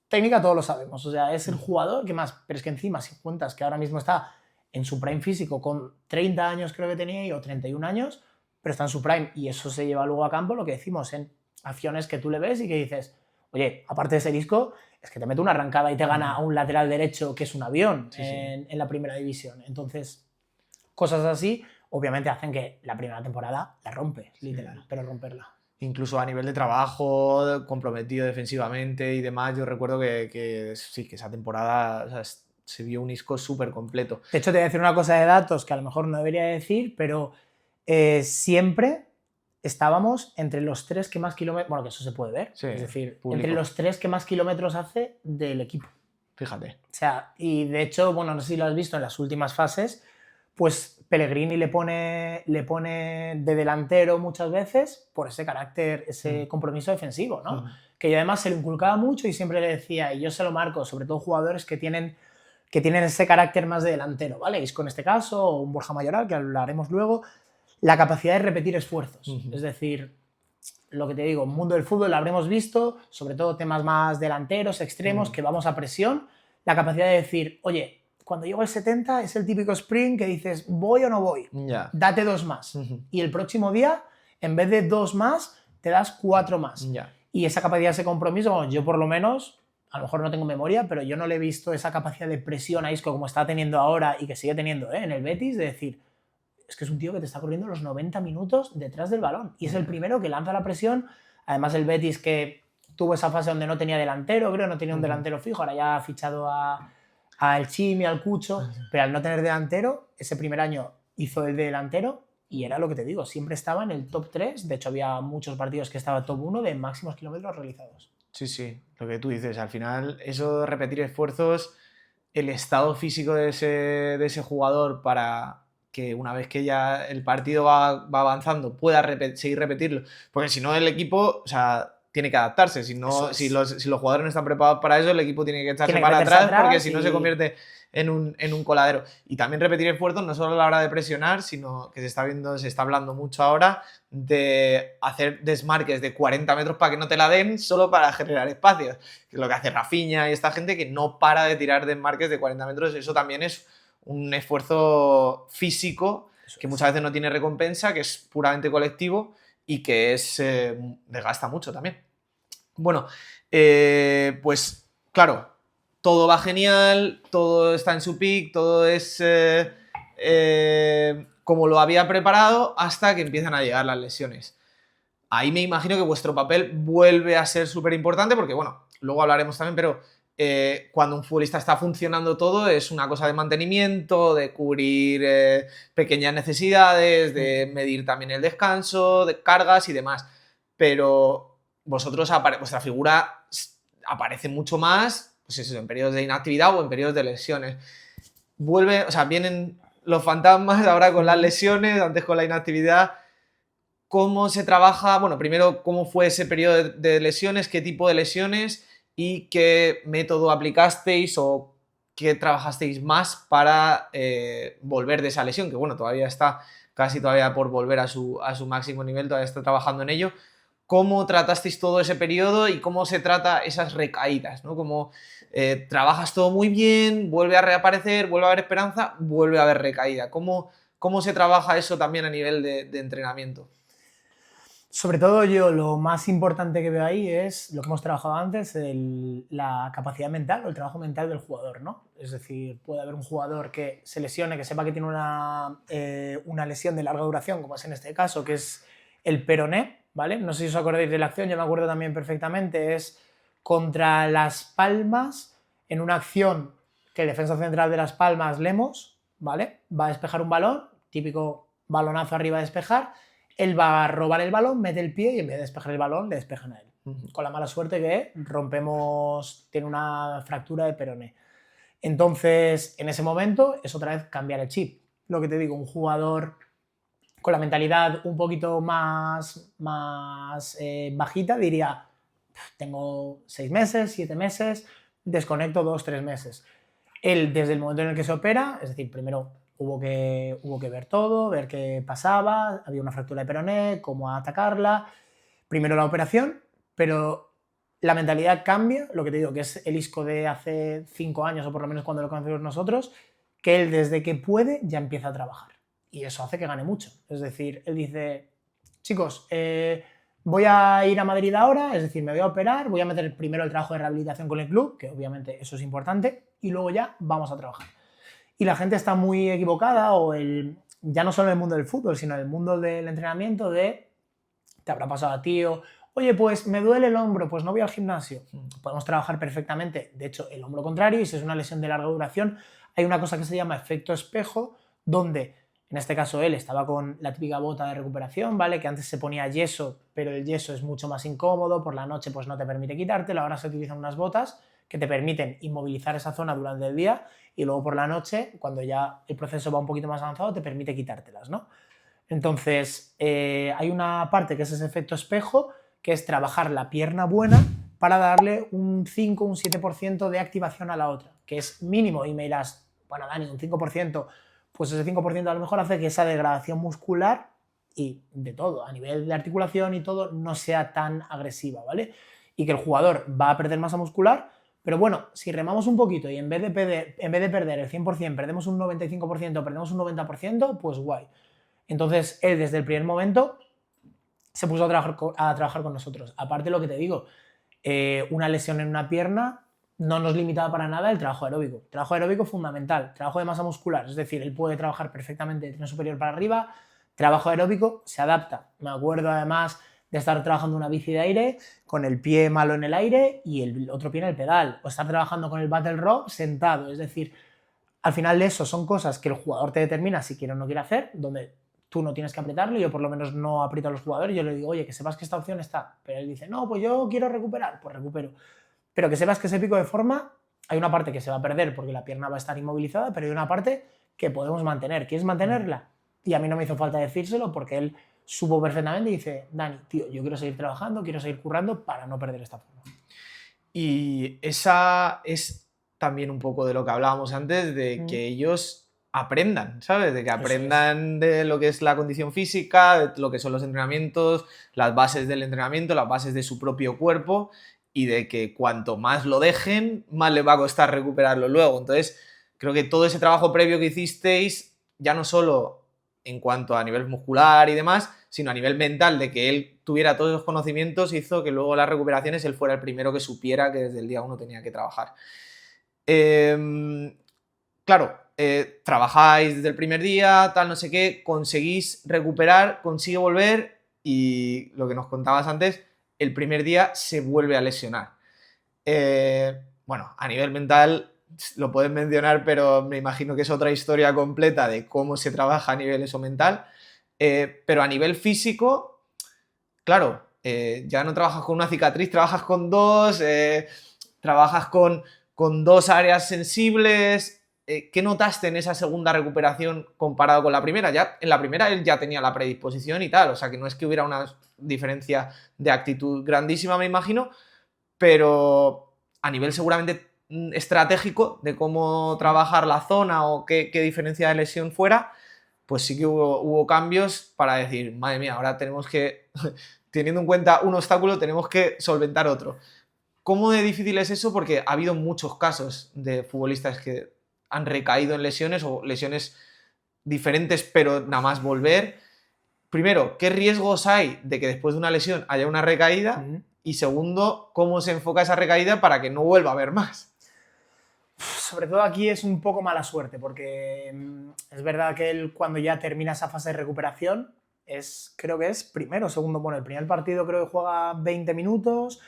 técnica todos lo sabemos, o sea, es el jugador que más, pero es que encima, si cuentas que ahora mismo está en su prime físico, con 30 años creo que tenía, o 31 años, pero está en su prime, y eso se lleva luego a campo, lo que decimos, en acciones que tú le ves y que dices, oye, aparte de ese disco, es que te mete una arrancada y te gana a un lateral derecho que es un avión en la primera división. Entonces, cosas así, obviamente hacen que la primera temporada la rompes, literal, pero romperla. Incluso a nivel de trabajo, comprometido defensivamente y demás, yo recuerdo que sí, que esa temporada, o sea, se vio un Isco súper completo. De hecho, te voy a decir una cosa de datos que a lo mejor no debería decir, pero siempre estábamos entre los 3 que más kilómetros, bueno, que eso se puede ver, Sí, es decir, público. entre los 3 que más kilómetros hace del equipo. Fíjate. O sea, y de hecho, bueno, no sé si lo has visto en las últimas fases, pues Pellegrini le pone de delantero muchas veces por ese carácter, ese compromiso defensivo, ¿no? Que yo además se lo inculcaba mucho y siempre le decía, y yo se lo marco, sobre todo jugadores que tienen ese carácter más de delantero, ¿vale? Isco en este caso, o un Borja Mayoral, que hablaremos luego, la capacidad de repetir esfuerzos. Es decir, lo que te digo, mundo del fútbol lo habremos visto, sobre todo temas más delanteros, extremos, que vamos a presión, la capacidad de decir, oye, cuando llego al 70 es el típico sprint que dices, ¿voy o no voy? Date 2 más. Y el próximo día, en vez de 2 más, te das 4 más. Y esa capacidad, ese compromiso, bueno, yo por lo menos, a lo mejor no tengo memoria, pero yo no le he visto esa capacidad de presión a Isco como está teniendo ahora y que sigue teniendo en el Betis, de decir, es que es un tío que te está corriendo los 90 minutos detrás del balón. Y es el primero que lanza la presión. Además, el Betis que tuvo esa fase donde no tenía delantero, creo, no tenía un delantero fijo, ahora ya ha fichado a El Chimi, al Cucho, pero al no tener delantero, ese primer año hizo el de delantero y era lo que te digo, siempre estaba en el top 3, de hecho había muchos partidos que estaba top 1 de máximos kilómetros realizados. Sí, sí, lo que tú dices, al final eso de repetir esfuerzos, el estado físico de ese jugador para que una vez que ya el partido va avanzando pueda seguir repetirlo, porque si no el equipo, o sea, tiene que adaptarse, si los jugadores no están preparados para eso, el equipo tiene que echarse para atrás porque si no se convierte en un coladero. Y también repetir esfuerzos no solo a la hora de presionar, sino que se está hablando mucho ahora de hacer desmarques de 40 metros para que no te la den solo para generar espacios, que es lo que hace Rafinha y esta gente que no para de tirar desmarques de 40 metros. Eso también es un esfuerzo físico que muchas veces no tiene recompensa, que es puramente colectivo y que desgasta mucho también. Bueno, pues claro, todo va genial, todo está en su peak, todo es como lo había preparado hasta que empiezan a llegar las lesiones. Ahí me imagino que vuestro papel vuelve a ser súper importante porque, bueno, luego hablaremos también, pero cuando un futbolista está funcionando todo es una cosa de mantenimiento, de cubrir pequeñas necesidades, de medir también el descanso, de cargas y demás. Pero vosotros, vuestra figura aparece mucho más, pues eso, en periodos de inactividad o en periodos de lesiones. Vienen los fantasmas ahora con las lesiones, antes con la inactividad. ¿Cómo se trabaja? Bueno, primero, ¿cómo fue ese periodo de lesiones? ¿Qué tipo de lesiones? ¿Y qué método aplicasteis o qué trabajasteis más para volver de esa lesión? Que bueno, todavía está casi todavía por volver a su máximo nivel, todavía está trabajando en ello. ¿Cómo tratasteis todo ese periodo y cómo se trata esas recaídas, ¿no? Cómo trabajas todo muy bien, vuelve a reaparecer, vuelve a haber esperanza, vuelve a haber recaída. ¿Cómo se trabaja eso también a nivel de entrenamiento? Sobre todo yo lo más importante que veo ahí es lo que hemos trabajado antes, la capacidad mental o el trabajo mental del jugador, ¿no? Es decir, puede haber un jugador que se lesione, que sepa que tiene una lesión de larga duración, como es en este caso, que es el peroné, ¿vale? No sé si os acordáis de la acción, yo me acuerdo también perfectamente, es contra Las Palmas, en una acción que el defensa central de Las Palmas, Lemos, ¿vale? Va a despejar un balón, típico balonazo arriba a despejar. Él va a robar el balón, mete el pie y en vez de despejar el balón, le despejan a él. Con la mala suerte que tiene una fractura de peroné. Entonces, en ese momento, es otra vez cambiar el chip. Lo que te digo, un jugador con la mentalidad un poquito más bajita diría, tengo 6 meses, 7 meses, desconecto 2, 3 meses. Él, desde el momento en el que se opera, es decir, primero hubo que ver todo, ver qué pasaba, había una fractura de peroné, cómo atacarla. Primero la operación, pero la mentalidad cambia, lo que te digo, que es el Isco de hace 5 años, o por lo menos cuando lo conocemos nosotros, que él desde que puede ya empieza a trabajar. Y eso hace que gane mucho. Es decir, él dice, chicos, voy a ir a Madrid ahora, es decir, me voy a operar, voy a meter primero el trabajo de rehabilitación con el club, que obviamente eso es importante, y luego ya vamos a trabajar. Y la gente está muy equivocada o el ya no solo en el mundo del fútbol, sino en el mundo del entrenamiento, te habrá pasado a ti, oye, pues me duele el hombro, pues no voy al gimnasio. Podemos trabajar perfectamente, de hecho, el hombro contrario, y si es una lesión de larga duración, hay una cosa que se llama efecto espejo, donde, en este caso, él estaba con la típica bota de recuperación, ¿vale? Que antes se ponía yeso, pero el yeso es mucho más incómodo, por la noche pues no te permite quitártelo, ahora se utilizan unas botas que te permiten inmovilizar esa zona durante el día y luego por la noche, cuando ya el proceso va un poquito más avanzado, te permite quitártelas, ¿no? Entonces, hay una parte que es ese efecto espejo, que es trabajar la pierna buena para darle un 5, un 7% de activación a la otra, que es mínimo, y me dirás, bueno, Dani, un 5%, pues ese 5% a lo mejor hace que esa degradación muscular y de todo, a nivel de articulación y todo, no sea tan agresiva, ¿vale? Y que el jugador va a perder masa muscular, pero bueno, si remamos un poquito y en vez de perder el 100%, perdemos un 95%, perdemos un 90%, pues guay. Entonces, él desde el primer momento se puso a trabajar con nosotros. Aparte, lo que te digo, una lesión en una pierna no nos limitaba para nada el trabajo aeróbico. Trabajo aeróbico fundamental, trabajo de masa muscular, es decir, él puede trabajar perfectamente de tren superior para arriba, trabajo aeróbico se adapta. Me acuerdo además de estar trabajando una bici de aire con el pie malo en el aire y el otro pie en el pedal, o estar trabajando con el battle rope sentado, es decir, al final de eso son cosas que el jugador te determina si quiere o no quiere hacer, donde tú no tienes que apretarlo, yo por lo menos no aprieto a los jugadores, yo le digo, oye, que sepas que esta opción está, pero él dice, no, pues yo quiero recuperar, pues recupero. Pero que sepas que ese pico de forma, hay una parte que se va a perder porque la pierna va a estar inmovilizada, pero hay una parte que podemos mantener. ¿Quieres mantenerla? Y a mí no me hizo falta decírselo porque él supo perfectamente y dice, Dani, tío, yo quiero seguir trabajando, quiero seguir currando para no perder esta forma. Y esa es también un poco de lo que hablábamos antes, de que ellos aprendan, ¿sabes? De que aprendan de lo que es la condición física, de lo que son los entrenamientos, las bases del entrenamiento, las bases de su propio cuerpo, y de que cuanto más lo dejen, más les va a costar recuperarlo luego. Entonces, creo que todo ese trabajo previo que hicisteis, ya no solo en cuanto a nivel muscular y demás, sino a nivel mental, de que él tuviera todos los conocimientos, hizo que luego las recuperaciones él fuera el primero que supiera que desde el día 1 tenía que trabajar. Claro, trabajáis desde el primer día, tal, no sé qué, conseguís recuperar, consigue volver y lo que nos contabas antes, el primer día se vuelve a lesionar. Bueno, a nivel mental lo puedes mencionar, pero me imagino que es otra historia completa de cómo se trabaja a nivel eso mental. Pero a nivel físico, claro, ya no trabajas con una cicatriz, trabajas con dos, trabajas con dos áreas sensibles. ¿Qué notaste en esa segunda recuperación comparado con la primera? Ya, en la primera él ya tenía la predisposición y tal, o sea que no es que hubiera una diferencia de actitud grandísima, me imagino, pero a nivel seguramente estratégico de cómo trabajar la zona o qué diferencia de lesión fuera, pues sí que hubo cambios para decir, madre mía, ahora tenemos que, teniendo en cuenta un obstáculo, tenemos que solventar otro. ¿Cómo de difícil es eso? Porque ha habido muchos casos de futbolistas que han recaído en lesiones o lesiones diferentes, pero nada más volver. Primero, ¿qué riesgos hay de que después de una lesión haya una recaída? Y segundo, ¿cómo se enfoca esa recaída para que no vuelva a haber más? Sobre todo aquí es un poco mala suerte, porque es verdad que él cuando ya termina esa fase de recuperación, creo que es primero o segundo, bueno, el primer partido creo que juega 20 minutos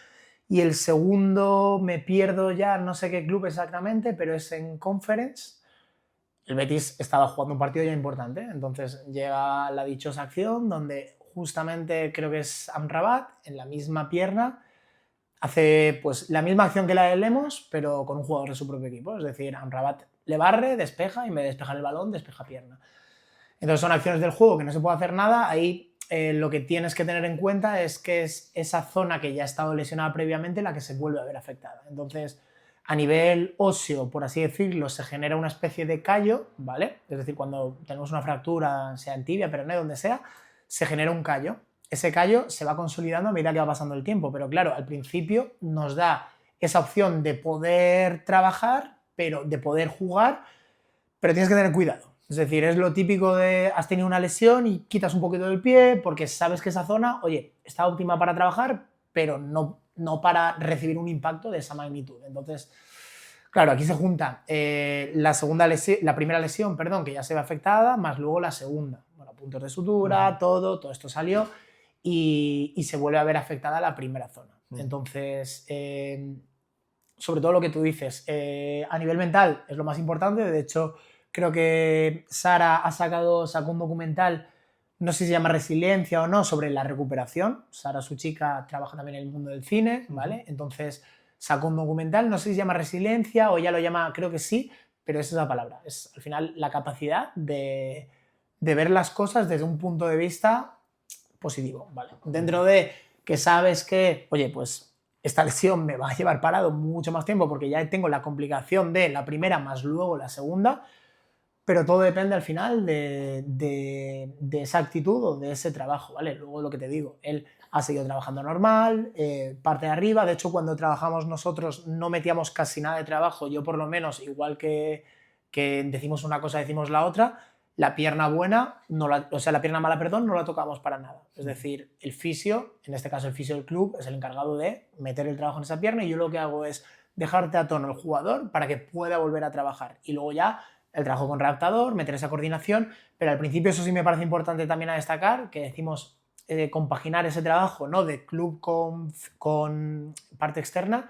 y el segundo me pierdo ya, no sé qué club exactamente, pero es en Conference. El Betis estaba jugando un partido ya importante, entonces llega la dichosa acción donde justamente creo que es Amrabat en la misma pierna hace pues la misma acción que la de Lemos, pero con un jugador de su propio equipo. Es decir, Amrabat le barre, despeja y en vez de despejar el balón, despeja pierna. Entonces son acciones del juego que no se puede hacer nada. Ahí lo que tienes que tener en cuenta es que es esa zona que ya ha estado lesionada previamente la que se vuelve a ver afectada. Entonces, a nivel óseo, por así decirlo, se genera una especie de callo, ¿vale? Es decir, cuando tenemos una fractura, sea en tibia, peroné, donde sea, se genera un callo. Ese callo se va consolidando a medida que va pasando el tiempo, pero claro, al principio nos da esa opción de poder trabajar, pero de poder jugar, pero tienes que tener cuidado. Es decir, es lo típico de has tenido una lesión y quitas un poquito del pie porque sabes que esa zona, oye, está óptima para trabajar, pero no para recibir un impacto de esa magnitud. Entonces, Claro, aquí se junta la primera lesión, perdón, que ya se ve afectada, más luego la segunda. Bueno, puntos de sutura, todo esto salió y se vuelve a ver afectada la primera zona. Entonces, sobre todo lo que tú dices, a nivel mental es lo más importante. De hecho, creo que Sara sacó un documental, no sé si se llama Resiliencia o no, sobre la recuperación. Sara, su chica, trabaja también en el mundo del cine, ¿vale? Entonces sacó un documental, no sé si se llama Resiliencia o ya lo llama, creo que sí, pero esa es la palabra. Es al final la capacidad de ver las cosas desde un punto de vista positivo, ¿vale? Dentro de que sabes que, oye, pues esta lesión me va a llevar parado mucho más tiempo porque ya tengo la complicación de la primera más luego la segunda, pero todo depende al final de esa actitud o de ese trabajo, ¿vale? Luego lo que te digo, él ha seguido trabajando normal, parte de arriba, de hecho cuando trabajamos nosotros no metíamos casi nada de trabajo, yo por lo menos, igual que decimos una cosa, decimos la otra, la pierna buena, la pierna mala, perdón, no la tocamos para nada. Es decir, el fisio, en este caso el fisio del club, es el encargado de meter el trabajo en esa pierna y yo lo que hago es dejarte a tono el jugador para que pueda volver a trabajar y luego ya el trabajo con readaptador, meter esa coordinación, pero al principio eso sí me parece importante también a destacar, que decimos compaginar ese trabajo, ¿no?, de club con parte externa.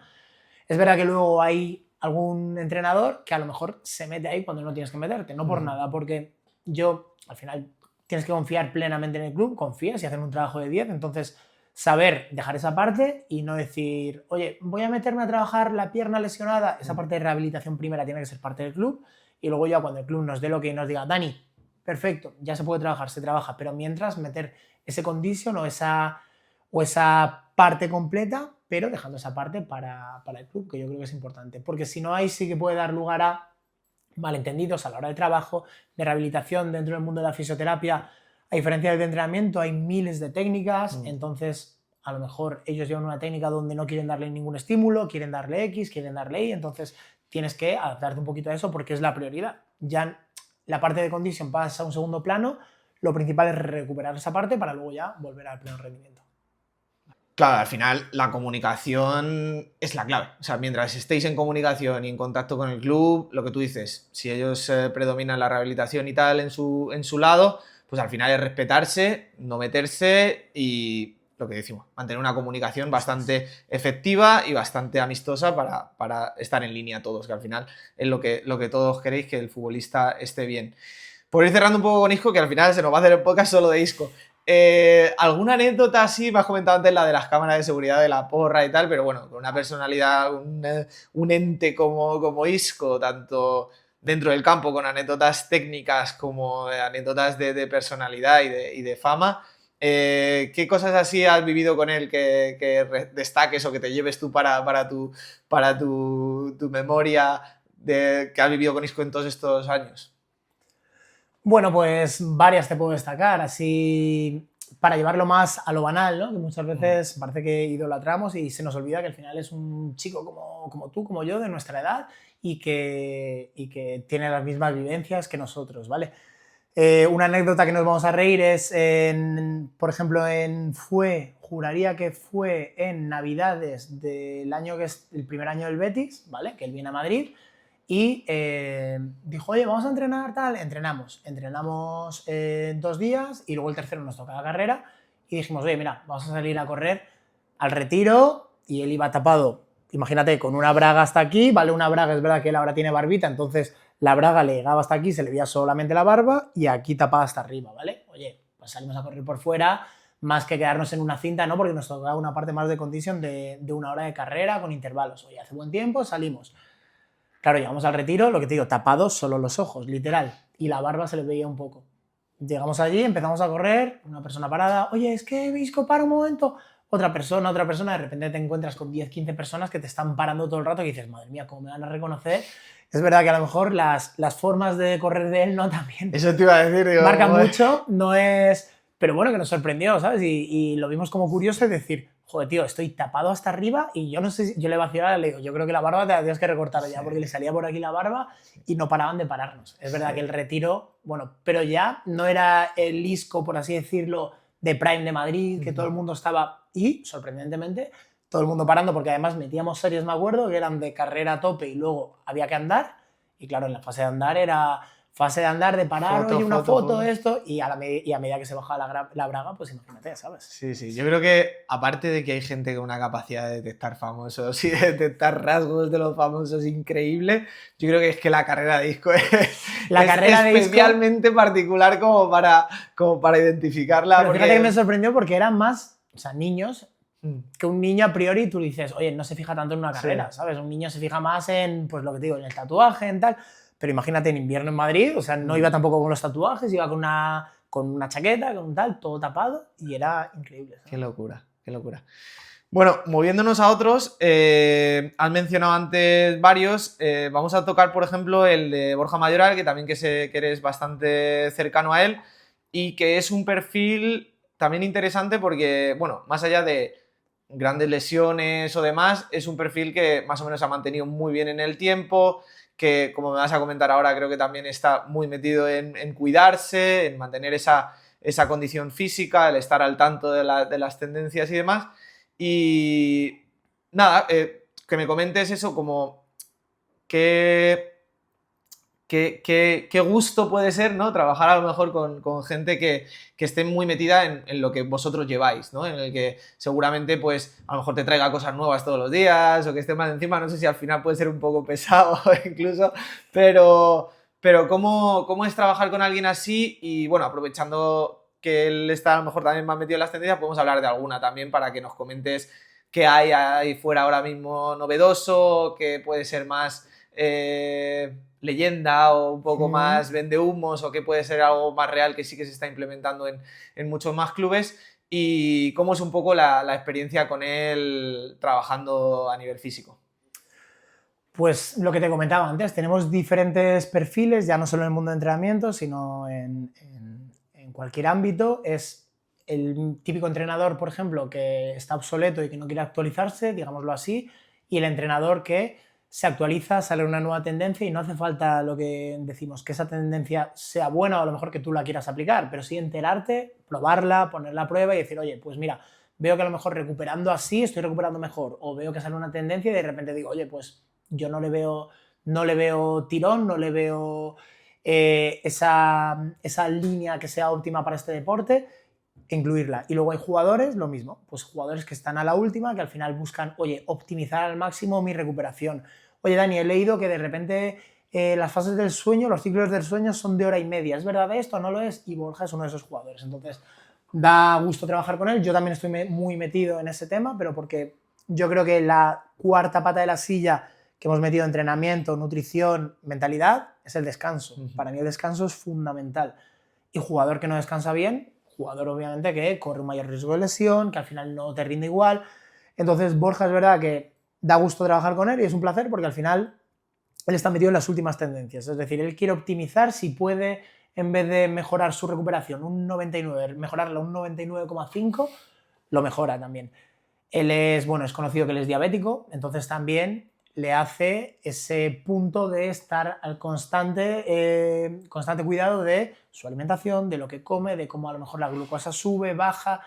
Es verdad que luego hay algún entrenador que a lo mejor se mete ahí cuando no tienes que meterte, no por nada, porque al final tienes que confiar plenamente en el club, confías y hacen un trabajo de 10, entonces saber dejar esa parte y no decir, oye, voy a meterme a trabajar la pierna lesionada, esa parte de rehabilitación primera tiene que ser parte del club y luego ya cuando el club nos dé lo que nos diga, Dani, perfecto, ya se puede trabajar, se trabaja, pero mientras meter ese condition o esa parte completa, pero dejando esa parte para el club, que yo creo que es importante, porque si no, ahí sí que puede dar lugar a malentendidos a la hora de trabajo, de rehabilitación dentro del mundo de la fisioterapia. A diferencia del entrenamiento, hay miles de técnicas, entonces a lo mejor ellos llevan una técnica donde no quieren darle ningún estímulo, quieren darle X, quieren darle Y, entonces tienes que adaptarte un poquito a eso porque es la prioridad. Ya la parte de condition pasa a un segundo plano, lo principal es recuperar esa parte para luego ya volver al pleno rendimiento. Claro, al final la comunicación es la clave. O sea, mientras estéis en comunicación y en contacto con el club, lo que tú dices, si ellos predominan la rehabilitación y tal en su lado, pues al final es respetarse, no meterse y lo que decimos, mantener una comunicación bastante efectiva y bastante amistosa para estar en línea todos, que al final es lo que todos queréis, que el futbolista esté bien. Por ir cerrando un poco con Isco, que al final se nos va a hacer el podcast solo de Isco. ¿Alguna anécdota así? Me has comentado antes la de las cámaras de seguridad de la porra y tal, pero bueno, con una personalidad, un ente como Isco, tanto dentro del campo con anécdotas técnicas como anécdotas de personalidad y de fama, ¿qué cosas así has vivido con él que destaques o que te lleves tú para tu memoria de que has vivido con Isco en todos estos años? Bueno, pues varias te puedo destacar, así para llevarlo más a lo banal, ¿no? Que muchas veces parece que idolatramos y se nos olvida que al final es un chico como tú, como yo, de nuestra edad y que tiene las mismas vivencias que nosotros, ¿vale? Una anécdota que nos vamos a reír es, por ejemplo, juraría que fue en Navidades del año que es el primer año del Betis, ¿vale? Que él viene a Madrid y dijo, oye, vamos a entrenar tal, entrenamos 2 días y luego el tercero nos toca la carrera y dijimos, oye, mira, vamos a salir a correr al Retiro y él iba tapado, imagínate, con una braga hasta aquí, ¿vale? Una braga, es verdad que él ahora tiene barbita, entonces la braga le llegaba hasta aquí, se le veía solamente la barba y aquí tapada hasta arriba, ¿vale? Oye, pues salimos a correr por fuera, más que quedarnos en una cinta, ¿no? Porque nos tocaba una parte más de condition de 1 hora de carrera con intervalos. Oye, hace buen tiempo, salimos. Claro, llegamos al Retiro, lo que te digo, tapados solo los ojos, literal, y la barba se le veía un poco. Llegamos allí, empezamos a correr, una persona parada, oye, es que Visco, para un momento, otra persona, de repente te encuentras con 10, 15 personas que te están parando todo el rato y dices, madre mía, ¿cómo me van a reconocer? Es verdad que a lo mejor las formas de correr de él no también. Eso te iba a decir, digo, marcan mucho, no es... Pero bueno, que nos sorprendió, ¿sabes? Y lo vimos como curioso, es decir, joder, tío, estoy tapado hasta arriba y yo no sé si... Yo le vacilaba, le digo, yo creo que la barba te la tienes que recortar ya, porque le salía por aquí la barba y no paraban de pararnos. Es verdad que el Retiro, bueno, pero ya no era el Isco, por así decirlo, de Prime de Madrid, que todo el mundo estaba... Y, sorprendentemente, todo el mundo parando, porque además metíamos series, me acuerdo, que eran de carrera a tope y luego había que andar, y claro, en la fase de andar era fase de andar, de parar, oye, una foto, esto, y a medida que se bajaba la braga, pues imagínate, ¿sabes? Sí, sí, yo creo que aparte de que hay gente con una capacidad de detectar famosos y de detectar rasgos de los famosos increíble, yo creo que es que la carrera de disco es especialmente particular como para identificarla. Pero fíjate que me sorprendió porque eran más, o sea, niños, que un niño a priori tú dices, oye, no se fija tanto en una carrera, ¿sabes? Un niño se fija más en, pues lo que te digo, en el tatuaje, en tal. Pero imagínate en invierno en Madrid, o sea, no iba tampoco con los tatuajes, iba con una chaqueta, con tal, todo tapado, y era increíble, ¿sabes? Qué locura, qué locura. Bueno, moviéndonos a otros, has mencionado antes varios, vamos a tocar, por ejemplo, el de Borja Mayoral, que también que eres bastante cercano a él, y que es un perfil también interesante porque, bueno, más allá de grandes lesiones o demás, es un perfil que más o menos ha mantenido muy bien en el tiempo, que como me vas a comentar ahora, creo que también está muy metido en cuidarse, en mantener esa condición física, el estar al tanto de las tendencias y demás. Y nada, que me comentes eso, como qué gusto puede ser, ¿no? Trabajar a lo mejor con gente que esté muy metida en lo que vosotros lleváis, ¿no? En el que seguramente, pues, a lo mejor te traiga cosas nuevas todos los días o que esté más encima. No sé si al final puede ser un poco pesado incluso, pero ¿cómo es trabajar con alguien así? Y bueno, aprovechando que él está a lo mejor también más metido en las tendencias, podemos hablar de alguna también para que nos comentes qué hay ahí fuera ahora mismo novedoso, qué puede ser más leyenda o un poco más vendehumos, o qué puede ser algo más real que sí que se está implementando en muchos más clubes, y cómo es un poco la experiencia con él trabajando a nivel físico. Pues lo que te comentaba antes, tenemos diferentes perfiles, ya no solo en el mundo de entrenamiento, sino en cualquier ámbito. Es el típico entrenador, por ejemplo, que está obsoleto y que no quiere actualizarse, digámoslo así, y el entrenador que se actualiza, sale una nueva tendencia y no hace falta lo que decimos, que esa tendencia sea buena o a lo mejor que tú la quieras aplicar, pero sí enterarte, probarla, ponerla a prueba y decir, oye, pues mira, veo que a lo mejor recuperando así estoy recuperando mejor, o veo que sale una tendencia y de repente digo, oye, pues yo no le veo tirón, no le veo esa línea que sea óptima para este deporte, incluirla. Y luego hay jugadores, lo mismo, pues jugadores que están a la última, que al final buscan, oye, optimizar al máximo mi recuperación. Oye, Dani, he leído que de repente las fases del sueño, los ciclos del sueño son de hora y media. ¿Es verdad esto? ¿No lo es? Y Borja es uno de esos jugadores. Entonces, da gusto trabajar con él. Yo también estoy muy metido en ese tema, pero porque yo creo que la cuarta pata de la silla que hemos metido entrenamiento, nutrición, mentalidad, es el descanso. Para mí el descanso es fundamental. Y jugador que no descansa bien, jugador obviamente que corre un mayor riesgo de lesión, que al final no te rinde igual. Entonces Borja es verdad que da gusto trabajar con él y es un placer porque al final él está metido en las últimas tendencias. Es decir, él quiere optimizar si puede, en vez de mejorar su recuperación un 99, mejorarla un 99,5, lo mejora también. Él es conocido que él es diabético, entonces también le hace ese punto de estar al constante cuidado de su alimentación, de lo que come, de cómo a lo mejor la glucosa sube, baja,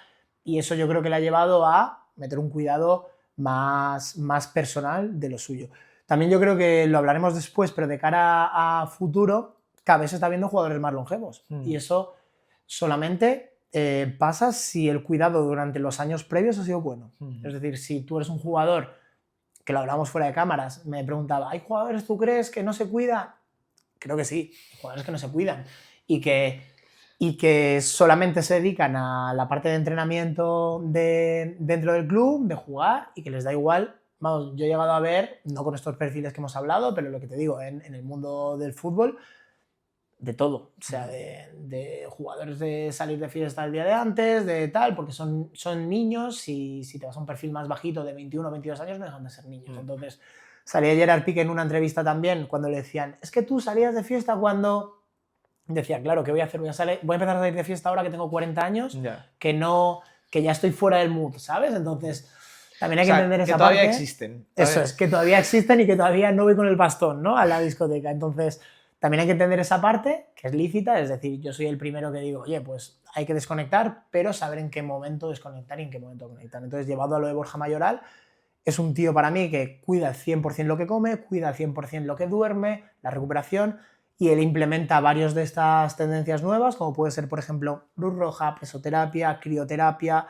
y eso yo creo que le ha llevado a meter un cuidado más personal de lo suyo. También yo creo que lo hablaremos después, pero de cara a futuro, cada vez se está viendo jugadores más longevos, y eso solamente pasa si el cuidado durante los años previos ha sido bueno. Es decir, si tú eres un jugador, que lo hablamos fuera de cámaras, me preguntaba, ¿hay jugadores, tú crees, que no se cuidan? Creo que sí, hay jugadores que no se cuidan y que solamente se dedican a la parte de entrenamiento dentro del club, de jugar, y que les da igual. Vamos, yo he llegado a ver, no con estos perfiles que hemos hablado, pero lo que te digo, en el mundo del fútbol, de todo, o sea, de jugadores de salir de fiesta el día de antes, de tal, porque son niños, y si te vas a un perfil más bajito de 21 o 22 años no dejan de ser niños. Entonces, salía Gerard Piqué en una entrevista también cuando le decían, es que tú salías de fiesta cuando... Decía, claro, ¿qué voy a hacer? Voy a empezar a salir de fiesta ahora que tengo 40 años, que ya estoy fuera del mood, ¿sabes? Entonces, también hay que entender esa parte. Que todavía existen. Eso es, que todavía existen y que todavía no voy con el bastón, ¿no?, a la discoteca. Entonces, también hay que entender esa parte, que es lícita, es decir, yo soy el primero que digo, oye, pues hay que desconectar, pero saber en qué momento desconectar y en qué momento conectar. Entonces, llevado a lo de Borja Mayoral, Es un tío para mí que cuida al 100% lo que come, cuida al 100% lo que duerme, la recuperación, y él implementa varias de estas tendencias nuevas, como puede ser, por ejemplo, luz roja, presoterapia, crioterapia,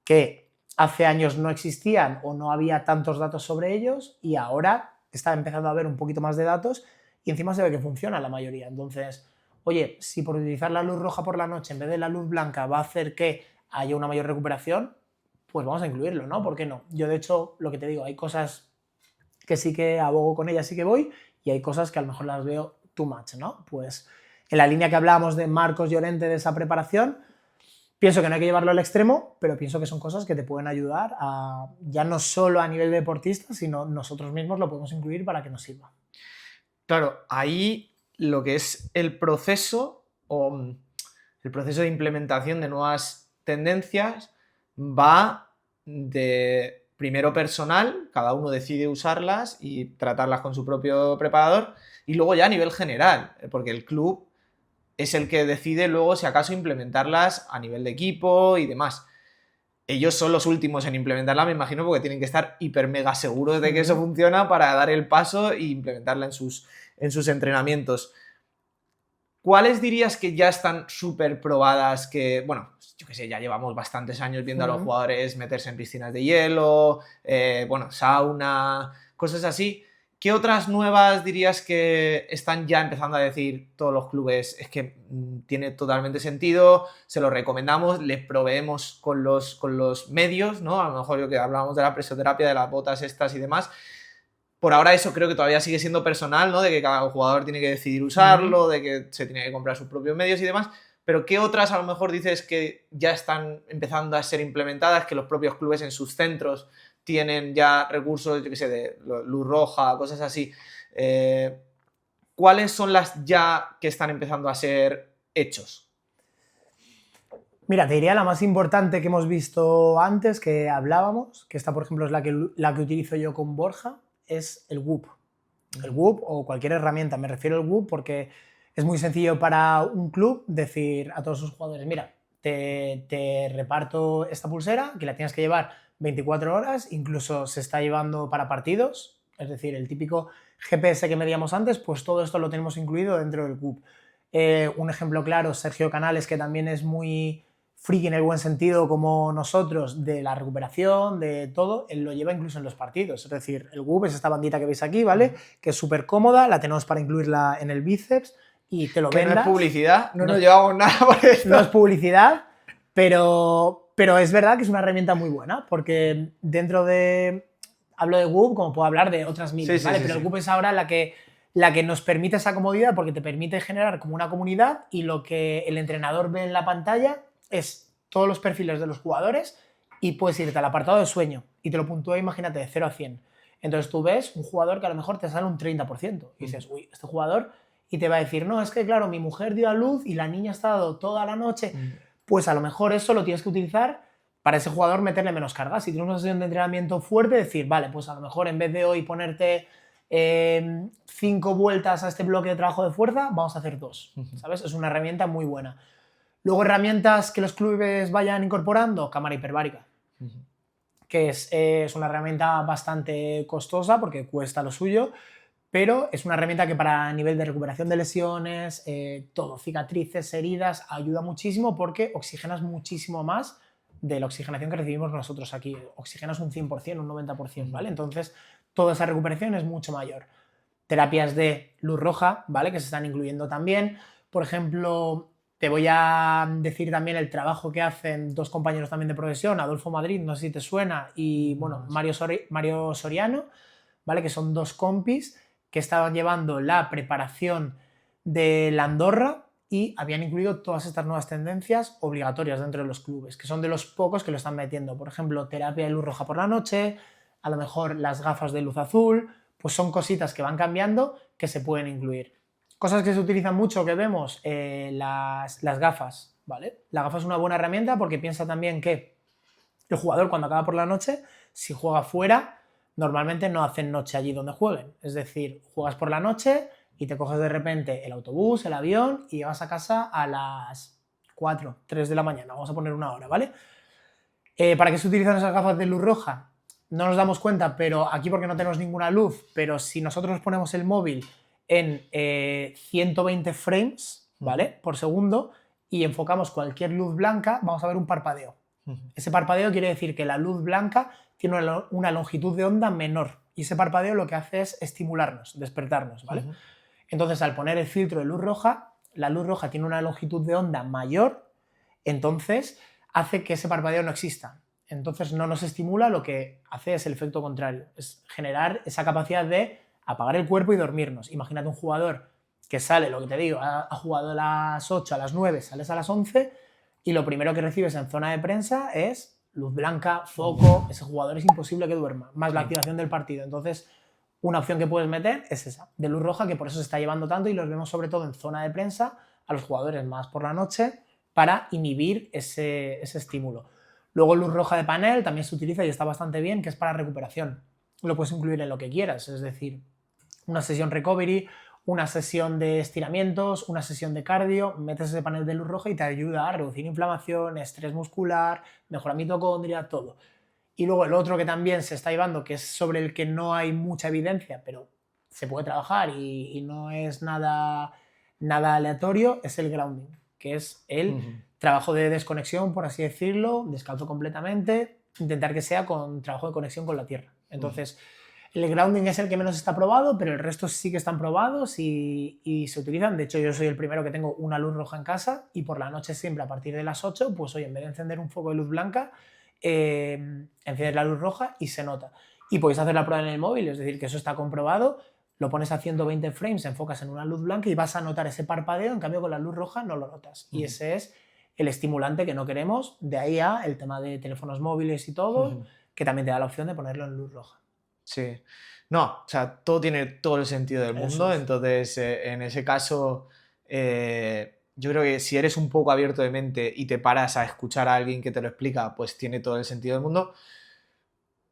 que hace años no existían o no había tantos datos sobre ellos y ahora está empezando a haber un poquito más de datos y encima se ve que funciona la mayoría. Entonces, oye, si por utilizar la luz roja por la noche en vez de la luz blanca va a hacer que haya una mayor recuperación, pues vamos a incluirlo, ¿no? ¿Por qué no? Yo, de hecho, lo que te digo, hay cosas que sí que abogo con ellas, sí que voy, y hay cosas que a lo mejor las veo too much, ¿no? Pues en la línea que hablábamos de Marcos Llorente de esa preparación, pienso que no hay que llevarlo al extremo, pero pienso que son cosas que te pueden ayudar a, ya no solo a nivel deportista, sino nosotros mismos lo podemos incluir para que nos sirva. Claro, ahí lo que es el proceso o el proceso de implementación de nuevas tendencias va de primero personal, cada uno decide usarlas y tratarlas con su propio preparador, y luego ya a nivel general, porque el club es el que decide luego si acaso implementarlas a nivel de equipo y demás. Ellos son los últimos en implementarla, me imagino, porque tienen que estar hiper mega seguros de que eso funciona para dar el paso e implementarla en sus entrenamientos. ¿Cuáles dirías que ya están súper probadas? Que, bueno, yo qué sé, ya llevamos bastantes años viendo a los jugadores meterse en piscinas de hielo, bueno, sauna, cosas así. ¿Qué otras nuevas dirías que están ya empezando a decir todos los clubes? Es que tiene totalmente sentido, se lo recomendamos, le proveemos con los medios, ¿no? A lo mejor yo que hablábamos de la presoterapia, de las botas estas y demás. Por ahora eso creo que todavía sigue siendo personal, ¿no? De que cada jugador tiene que decidir usarlo, de que se tiene que comprar sus propios medios y demás. Pero ¿qué otras a lo mejor dices que ya están empezando a ser implementadas, que los propios clubes en sus centros tienen ya recursos, yo qué sé, de luz roja, cosas así? ¿Cuáles son las ya que están empezando a ser hechos? Mira, te diría la más importante que hemos visto antes, que hablábamos, que esta, por ejemplo, es la que utilizo yo con Borja, es el Whoop. El Whoop o cualquier herramienta, me refiero al Whoop porque es muy sencillo para un club decir a todos sus jugadores, mira, te reparto esta pulsera, que la tienes que llevar 24 horas, incluso se está llevando para partidos, es decir, el típico GPS que medíamos antes, pues todo esto lo tenemos incluido dentro del Whoop. Un ejemplo claro, Sergio Canales, que también es muy friki en el buen sentido como nosotros, de la recuperación, de todo, él lo lleva incluso en los partidos. Es decir, el Whoop es esta bandita que veis aquí, ¿vale? Que es súper cómoda, la tenemos para incluirla en el bíceps y te lo vendas. No es publicidad, no nos llevamos nada por esto. No es publicidad, pero es verdad que es una herramienta muy buena, porque dentro de... Hablo de Whoop como puedo hablar de otras miles, ¿vale? Pero el Whoop es ahora la que nos permite esa comodidad porque te permite generar como una comunidad y lo que el entrenador ve en la pantalla es todos los perfiles de los jugadores y puedes irte al apartado de sueño y te lo puntúa, imagínate, de 0 a 100. Entonces tú ves un jugador que a lo mejor te sale un 30% y dices, uy, este jugador, y te va a decir, no, es que claro, mi mujer dio a luz y la niña ha estado toda la noche. Pues a lo mejor eso lo tienes que utilizar para ese jugador meterle menos carga. Si tienes una sesión de entrenamiento fuerte, decir, vale, pues a lo mejor en vez de hoy ponerte 5 vueltas a este bloque de trabajo de fuerza, vamos a hacer 2, ¿sabes? Es una herramienta muy buena. Luego, herramientas que los clubes vayan incorporando, cámara hiperbárica, que es una herramienta bastante costosa porque cuesta lo suyo, pero es una herramienta que para nivel de recuperación de lesiones, todo, cicatrices, heridas, ayuda muchísimo porque oxigenas muchísimo más de la oxigenación que recibimos nosotros aquí. Oxigenas un 100%, un 90%, ¿vale? Entonces, toda esa recuperación es mucho mayor. Terapias de luz roja, ¿vale? Que se están incluyendo también. Por ejemplo, te voy a decir también el trabajo que hacen dos compañeros también de profesión, Adolfo Madrid, no sé si te suena, y bueno, Mario Soriano, ¿vale? Que son dos compis que estaban llevando la preparación de la Andorra y habían incluido todas estas nuevas tendencias obligatorias dentro de los clubes, que son de los pocos que lo están metiendo. Por ejemplo, terapia de luz roja por la noche, a lo mejor las gafas de luz azul, pues son cositas que van cambiando que se pueden incluir. Cosas que se utilizan mucho, que vemos, las gafas, ¿vale? La gafa es una buena herramienta porque piensa también que el jugador cuando acaba por la noche, si juega fuera, normalmente no hacen noche allí donde jueguen. Es decir, juegas por la noche y te coges de repente el autobús, el avión y llegas a casa a las 4, 3 de la mañana. Vamos a poner una hora, ¿vale? ¿Para qué se utilizan esas gafas de luz roja? no nos damos cuenta, pero aquí porque no tenemos ninguna luz, pero si nosotros ponemos el móvil en 120 frames, ¿vale? Por segundo, y enfocamos cualquier luz blanca, vamos a ver un parpadeo. Ese parpadeo quiere decir que la luz blanca tiene una longitud de onda menor, y ese parpadeo lo que hace es estimularnos, despertarnos, ¿vale? Entonces, al poner el filtro de luz roja, la luz roja tiene una longitud de onda mayor, entonces hace que ese parpadeo no exista. Entonces no nos estimula, lo que hace es el efecto contrario, es generar esa capacidad de apagar el cuerpo y dormirnos. Imagínate un jugador que sale, lo que te digo, ha jugado a las 8, a las 9, sales a las 11 y lo primero que recibes en zona de prensa es luz blanca, foco, ese jugador es imposible que duerma, más la activación del partido. Entonces, una opción que puedes meter es esa, de luz roja, que por eso se está llevando tanto y los vemos sobre todo en zona de prensa a los jugadores más por la noche para inhibir ese estímulo. Luego luz roja de panel también se utiliza y está bastante bien, que es para recuperación. Lo puedes incluir en lo que quieras, es decir, una sesión recovery, una sesión de estiramientos, una sesión de cardio, metes ese panel de luz roja y te ayuda a reducir inflamación, estrés muscular, mejorar mitocondria, todo. Y luego el otro que también se está llevando, que es sobre el que no hay mucha evidencia, pero se puede trabajar y no es nada aleatorio, es el grounding, que es el trabajo de desconexión, por así decirlo, descalzo completamente, intentar que sea con trabajo de conexión con la tierra. Entonces, el grounding es el que menos está probado, pero el resto sí que están probados y se utilizan. De hecho, yo soy el primero que tengo una luz roja en casa y por la noche siempre a partir de las 8, pues oye, en vez de encender un foco de luz blanca, enciendes la luz roja y se nota. Y podéis hacer la prueba en el móvil, es decir, que eso está comprobado, lo pones a 120 frames, enfocas en una luz blanca y vas a notar ese parpadeo, en cambio con la luz roja no lo notas. Y ese es el estimulante que no queremos, de ahí a el tema de teléfonos móviles y todo, que también te da la opción de ponerlo en luz roja. Sí. No, o sea, todo tiene todo el sentido del mundo, entonces en ese caso yo creo que si eres un poco abierto de mente y te paras a escuchar a alguien que te lo explica, pues tiene todo el sentido del mundo,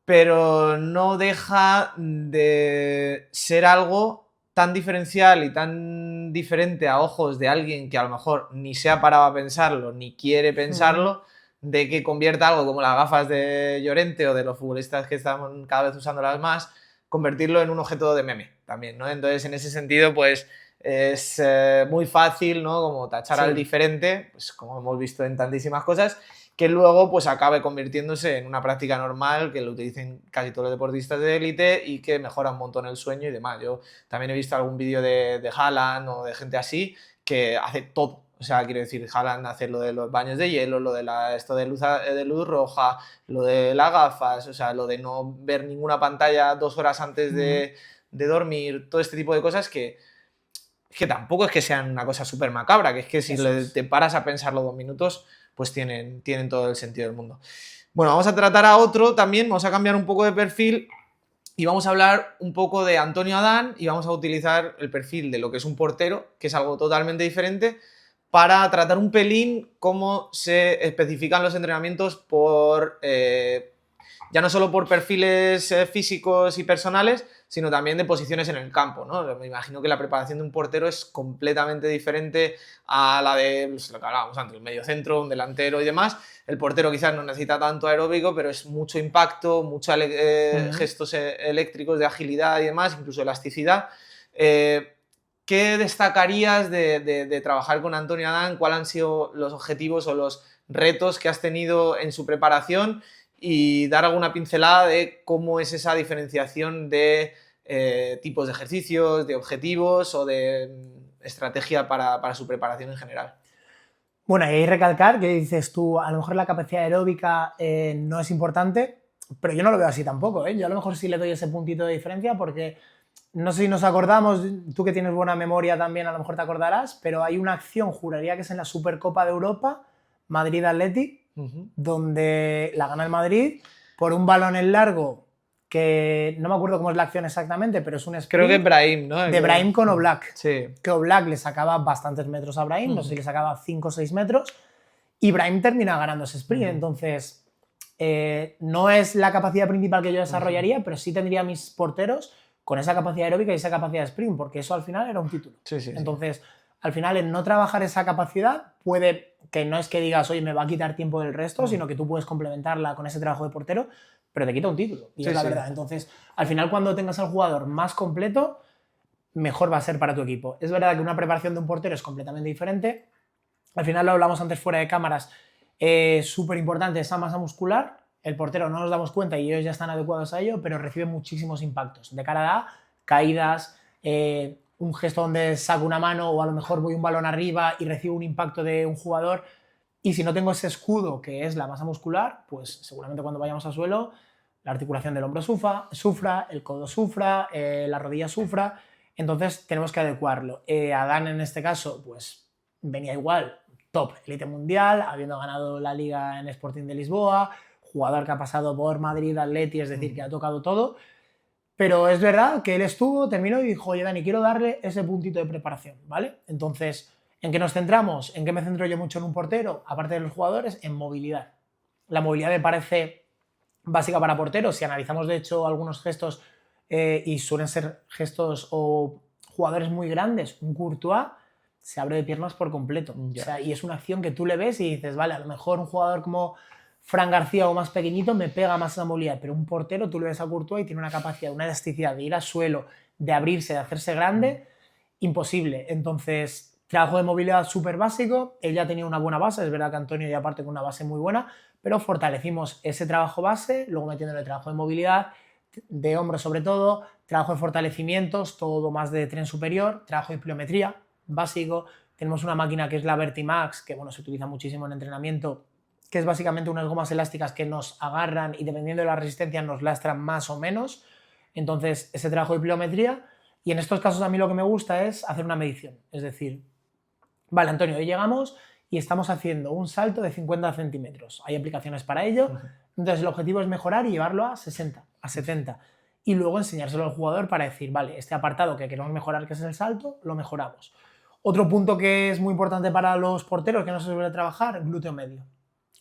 pero no deja de ser algo tan diferencial y tan diferente a ojos de alguien que a lo mejor ni se ha parado a pensarlo, ni quiere pensarlo, de que convierta algo como las gafas de Llorente o de los futbolistas que están cada vez usándolas más, convertirlo en un objeto de meme también, ¿no? Entonces, en ese sentido, pues es muy fácil, ¿no? Como tachar al diferente, pues como hemos visto en tantísimas cosas, que luego pues acabe convirtiéndose en una práctica normal, que lo utilicen casi todos los deportistas de élite y que mejora un montón el sueño y demás. Yo también he visto algún vídeo de Haaland o de gente así que hace todo. O sea, quiero decir, Haaland hace lo de los baños de hielo, lo de esto de luz roja, lo de las gafas, o sea, lo de no ver ninguna pantalla 2 horas antes de dormir, todo este tipo de cosas que tampoco es que sean una cosa súper macabra, que es que si te paras a pensarlo 2 minutos, pues tienen todo el sentido del mundo. Bueno, vamos a tratar a otro también, vamos a cambiar un poco de perfil y vamos a hablar un poco de Antonio Adán y vamos a utilizar el perfil de lo que es un portero, que es algo totalmente diferente, para tratar un pelín cómo se especifican los entrenamientos por... ya no solo por perfiles físicos y personales, sino también de posiciones en el campo, ¿no? Me imagino que la preparación de un portero es completamente diferente a la de pues, lo que hablábamos antes, un mediocentro, un delantero y demás. El portero quizás no necesita tanto aeróbico, pero es mucho impacto, muchos gestos eléctricos de agilidad y demás, incluso elasticidad. ¿Qué destacarías de trabajar con Antonio Adán? ¿Cuáles han sido los objetivos o los retos que has tenido en su preparación? Y dar alguna pincelada de cómo es esa diferenciación de tipos de ejercicios, de objetivos o de estrategia para su preparación en general. Bueno, y ahí recalcar que dices tú, a lo mejor la capacidad aeróbica no es importante, pero yo no lo veo así tampoco, ¿eh? Yo a lo mejor sí le doy ese puntito de diferencia porque no sé si nos acordamos, tú que tienes buena memoria también a lo mejor te acordarás, pero hay una acción, juraría que es en la Supercopa de Europa, Madrid-Athletic, donde la gana el Madrid por un balón en largo que no me acuerdo cómo es la acción exactamente, pero es un sprint. Creo que es Brahim, ¿no? De Brahim con Oblak. Sí. Que Oblak le sacaba bastantes metros a Brahim, no sé si le sacaba 5 o 6 metros, y Brahim termina ganando ese sprint. Entonces, no es la capacidad principal que yo desarrollaría, pero sí tendría mis porteros con esa capacidad aeróbica y esa capacidad de sprint, porque eso al final era un título. Sí. Entonces, al final, en no trabajar esa capacidad puede que no es que digas, oye, me va a quitar tiempo del resto, sino que tú puedes complementarla con ese trabajo de portero, pero te quita un título, y es la verdad. Entonces, al final, cuando tengas al jugador más completo, mejor va a ser para tu equipo. Es verdad que una preparación de un portero es completamente diferente. Al final lo hablamos antes fuera de cámaras, súper importante esa masa muscular. El portero no nos damos cuenta y ellos ya están adecuados a ello, pero recibe muchísimos impactos de cara a caídas, un gesto donde saco una mano o a lo mejor voy un balón arriba y recibo un impacto de un jugador. Y si no tengo ese escudo que es la masa muscular, pues seguramente cuando vayamos al suelo la articulación del hombro sufra, el codo sufra, la rodilla sufra. Entonces tenemos que adecuarlo. Adán en este caso pues venía igual, top, élite mundial, habiendo ganado la liga en Sporting de Lisboa, jugador que ha pasado por Madrid, Atleti, es decir, que ha tocado todo. Pero es verdad que él estuvo, terminó y dijo, oye Dani, quiero darle ese puntito de preparación, ¿vale? Entonces, ¿en qué nos centramos? ¿En qué me centro yo mucho en un portero? Aparte de los jugadores, en movilidad. La movilidad me parece básica para porteros. Si analizamos, de hecho, algunos gestos, y suelen ser gestos o jugadores muy grandes, un Courtois se abre de piernas por completo. O sea, y es una acción que tú le ves y dices, vale, a lo mejor un jugador como Fran García o más pequeñito me pega más la movilidad, pero un portero tú le ves a Courtois y tiene una capacidad, una elasticidad de ir al suelo, de abrirse, de hacerse grande, imposible. Entonces, trabajo de movilidad súper básico. Él ya tenía una buena base, es verdad que Antonio ya parte con una base muy buena, pero fortalecimos ese trabajo base, luego metiéndole trabajo de movilidad, de hombro sobre todo, trabajo de fortalecimientos, todo más de tren superior, trabajo de pliometría básico. Tenemos una máquina que es la Vertimax, que bueno, se utiliza muchísimo en entrenamiento, que es básicamente unas gomas elásticas que nos agarran y dependiendo de la resistencia nos lastran más o menos. Entonces, ese trabajo de pliometría. Y en estos casos a mí lo que me gusta es hacer una medición. Es decir, vale, Antonio, hoy llegamos y estamos haciendo un salto de 50 centímetros. Hay aplicaciones para ello. Entonces, el objetivo es mejorar y llevarlo a 60, a 70. Y luego enseñárselo al jugador para decir, vale, este apartado que queremos mejorar, que es el salto, lo mejoramos. Otro punto que es muy importante para los porteros, que no se suele trabajar, glúteo medio.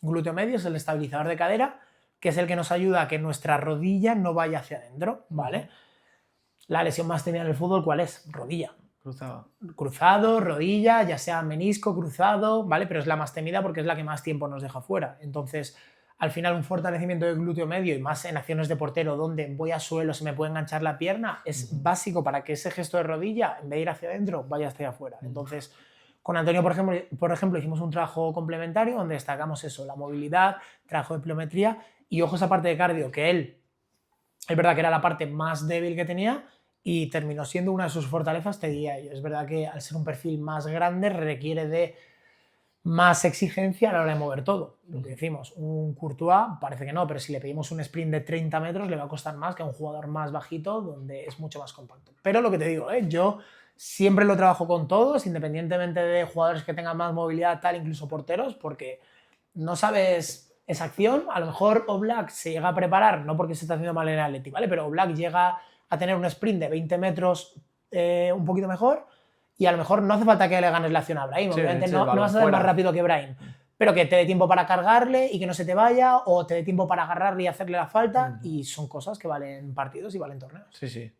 Glúteo medio es el estabilizador de cadera, que es el que nos ayuda a que nuestra rodilla no vaya hacia adentro, ¿vale? La lesión más temida en el fútbol, ¿cuál es? Rodilla. Cruzado, rodilla, ya sea menisco, cruzado, ¿vale? Pero es la más temida porque es la que más tiempo nos deja fuera. Entonces, al final, un fortalecimiento del glúteo medio y más en acciones de portero donde voy a suelo, se me puede enganchar la pierna, es básico para que ese gesto de rodilla, en vez de ir hacia adentro, vaya hacia afuera. Entonces, con Antonio, por ejemplo, hicimos un trabajo complementario donde destacamos eso, la movilidad, trabajo de pliometría y ojo esa parte de cardio, que él, es verdad que era la parte más débil que tenía y terminó siendo una de sus fortalezas, te diría yo. Es verdad que al ser un perfil más grande requiere de más exigencia a la hora de mover todo. Lo que decimos, un Courtois parece que no, pero si le pedimos un sprint de 30 metros le va a costar más que a un jugador más bajito donde es mucho más compacto. Pero lo que te digo, yo siempre lo trabajo con todos, independientemente de jugadores que tengan más movilidad, tal, incluso porteros, porque no sabes esa acción. A lo mejor Oblak se llega a preparar, no porque se está haciendo mal en el Atleti, ¿vale? Pero Oblak llega a tener un sprint de 20 metros un poquito mejor y a lo mejor no hace falta que le ganes la acción a Brahim. Obviamente no vas a ser más rápido que Brahim, pero que te dé tiempo para cargarle y que no se te vaya, o te dé tiempo para agarrarle y hacerle la falta, y son cosas que valen partidos y valen torneos. Sí, sí.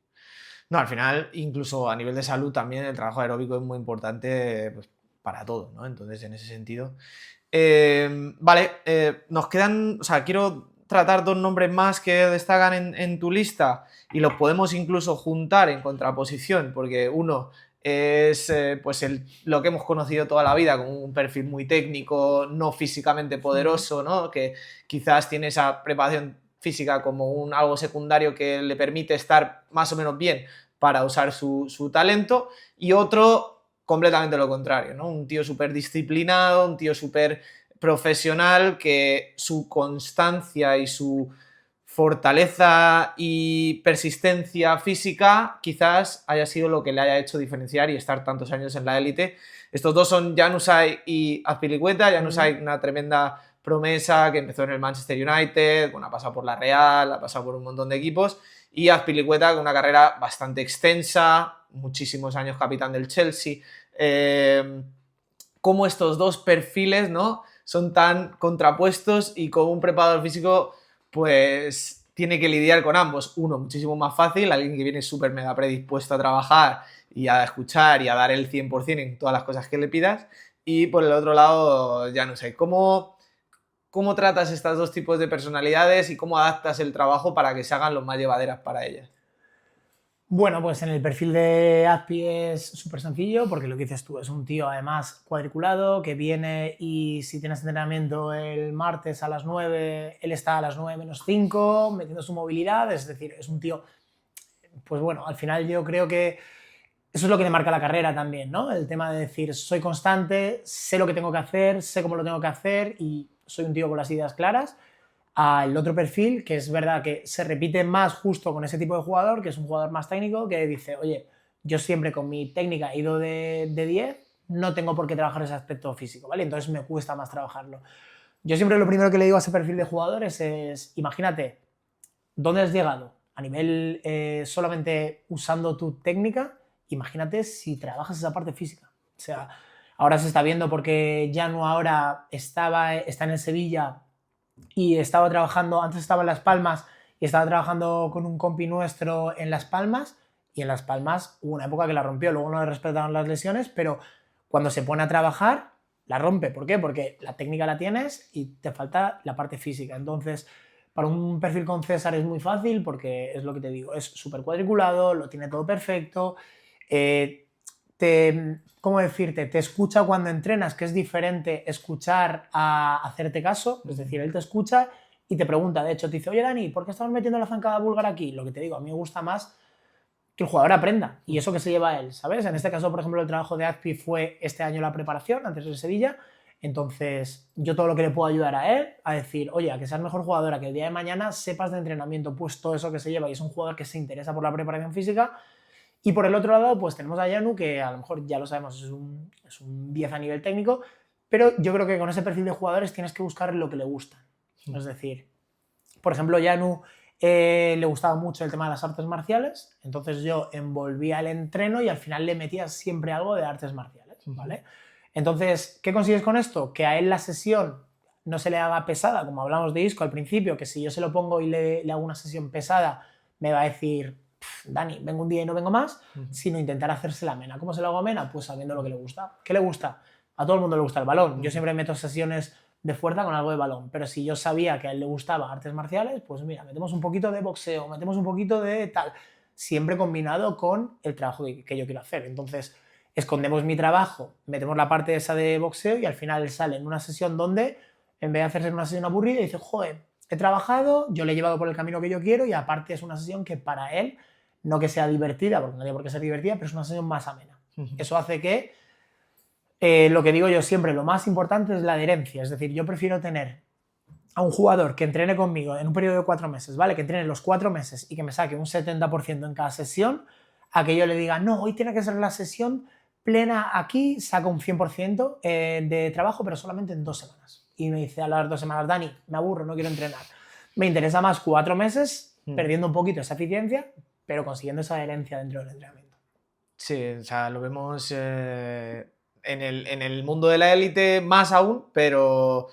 No, al final, incluso a nivel de salud también el trabajo aeróbico es muy importante pues, para todo, ¿no? Entonces, en ese sentido... vale, nos quedan... O sea, quiero tratar dos nombres más que destacan en tu lista y los podemos incluso juntar en contraposición, porque uno es pues lo que hemos conocido toda la vida, con un perfil muy técnico, no físicamente poderoso, ¿no? Que quizás tiene esa preparación física como algo secundario que le permite estar más o menos bien para usar su talento, y otro completamente lo contrario, ¿no? Un tío súper disciplinado, un tío súper profesional, que su constancia y su fortaleza y persistencia física quizás haya sido lo que le haya hecho diferenciar y estar tantos años en la élite. Estos dos son Januzaj y Azpilicueta. Januzaj, una tremenda promesa que empezó en el Manchester United, bueno, ha pasado por la Real, ha pasado por un montón de equipos, y Azpilicueta con una carrera bastante extensa, muchísimos años capitán del Chelsea. Cómo estos dos perfiles, ¿no?, son tan contrapuestos y como un preparador físico pues tiene que lidiar con ambos. Uno muchísimo más fácil, alguien que viene súper mega predispuesto a trabajar y a escuchar y a dar el 100% en todas las cosas que le pidas, y por el otro lado, ya no sé, ¿cómo tratas estos dos tipos de personalidades y cómo adaptas el trabajo para que se hagan lo más llevaderas para ellas? Bueno, pues en el perfil de Azpi es súper sencillo porque lo que dices tú es un tío además cuadriculado que viene y si tienes entrenamiento el martes a las 9, él está a las 9 menos 5 metiendo su movilidad, es decir, es un tío, pues bueno, al final yo creo que eso es lo que te marca la carrera también, ¿no? El tema de decir, soy constante, sé lo que tengo que hacer, sé cómo lo tengo que hacer y soy un tío con las ideas claras. Al otro perfil, que es verdad que se repite más justo con ese tipo de jugador, que es un jugador más técnico, que dice, oye, yo siempre con mi técnica he ido de 10, no tengo por qué trabajar ese aspecto físico, ¿vale? Entonces me cuesta más trabajarlo. Yo siempre lo primero que le digo a ese perfil de jugadores es, imagínate, ¿dónde has llegado? A nivel solamente usando tu técnica, imagínate si trabajas esa parte física. O sea, ahora se está viendo porque Janu ahora está en el Sevilla y estaba trabajando, antes estaba en Las Palmas y estaba trabajando con un compi nuestro en Las Palmas y en Las Palmas hubo una época que la rompió, luego no le respetaron las lesiones, pero cuando se pone a trabajar la rompe. ¿Por qué? Porque la técnica la tienes y te falta la parte física. Entonces, para un perfil con César es muy fácil porque es lo que te digo, es súper cuadriculado, lo tiene todo perfecto, ¿cómo decirte? Te escucha cuando entrenas, que es diferente escuchar a hacerte caso, es decir, él te escucha y te pregunta, de hecho, te dice, oye Dani, ¿por qué estamos metiendo la zancada búlgara aquí? Lo que te digo, a mí me gusta más que el jugador aprenda y eso que se lleva a él, ¿sabes? En este caso, por ejemplo, el trabajo de Azpi fue este año la preparación, antes del Sevilla, entonces yo todo lo que le puedo ayudar a él, a decir, oye, a que seas mejor jugadora, que el día de mañana sepas de entrenamiento, pues todo eso que se lleva y es un jugador que se interesa por la preparación física. Y por el otro lado, pues tenemos a Janu, que a lo mejor ya lo sabemos, es un 10 a nivel técnico, pero yo creo que con ese perfil de jugadores tienes que buscar lo que le gusta. Es decir, por ejemplo, Janu le gustaba mucho el tema de las artes marciales, entonces yo envolvía el entreno y al final le metía siempre algo de artes marciales, ¿vale? Entonces, ¿qué consigues con esto? Que a él la sesión no se le haga pesada, como hablamos de Isco al principio, que si yo se lo pongo y le hago una sesión pesada, me va a decir, Dani, vengo un día y no vengo más, sino intentar hacérsela amena. ¿Cómo se lo hago amena? Pues sabiendo lo que le gusta. ¿Qué le gusta? A todo el mundo le gusta el balón. Yo siempre meto sesiones de fuerza con algo de balón, pero si yo sabía que a él le gustaba artes marciales, pues mira, metemos un poquito de boxeo, metemos un poquito de tal, siempre combinado con el trabajo que yo quiero hacer. Entonces, escondemos mi trabajo, metemos la parte esa de boxeo y al final él sale en una sesión donde, en vez de hacerse una sesión aburrida, dice, joder, he trabajado, yo le he llevado por el camino que yo quiero y aparte es una sesión que para él no que sea divertida, porque no tiene por qué ser divertida, pero es una sesión más amena. Eso hace que, lo que digo yo siempre, lo más importante es la adherencia. Es decir, yo prefiero tener a un jugador que entrene conmigo en un periodo de 4 meses, ¿vale? Que entrene los 4 meses y que me saque un 70% en cada sesión, a que yo le diga, no, hoy tiene que ser la sesión plena aquí, saca un 100% de trabajo, pero solamente en 2 semanas. Y me dice a las 2 semanas, Dani, me aburro, no quiero entrenar. Me interesa más 4 meses, perdiendo un poquito esa eficiencia, pero consiguiendo esa adherencia dentro del entrenamiento. Sí, o sea, lo vemos en el mundo de la élite más aún, pero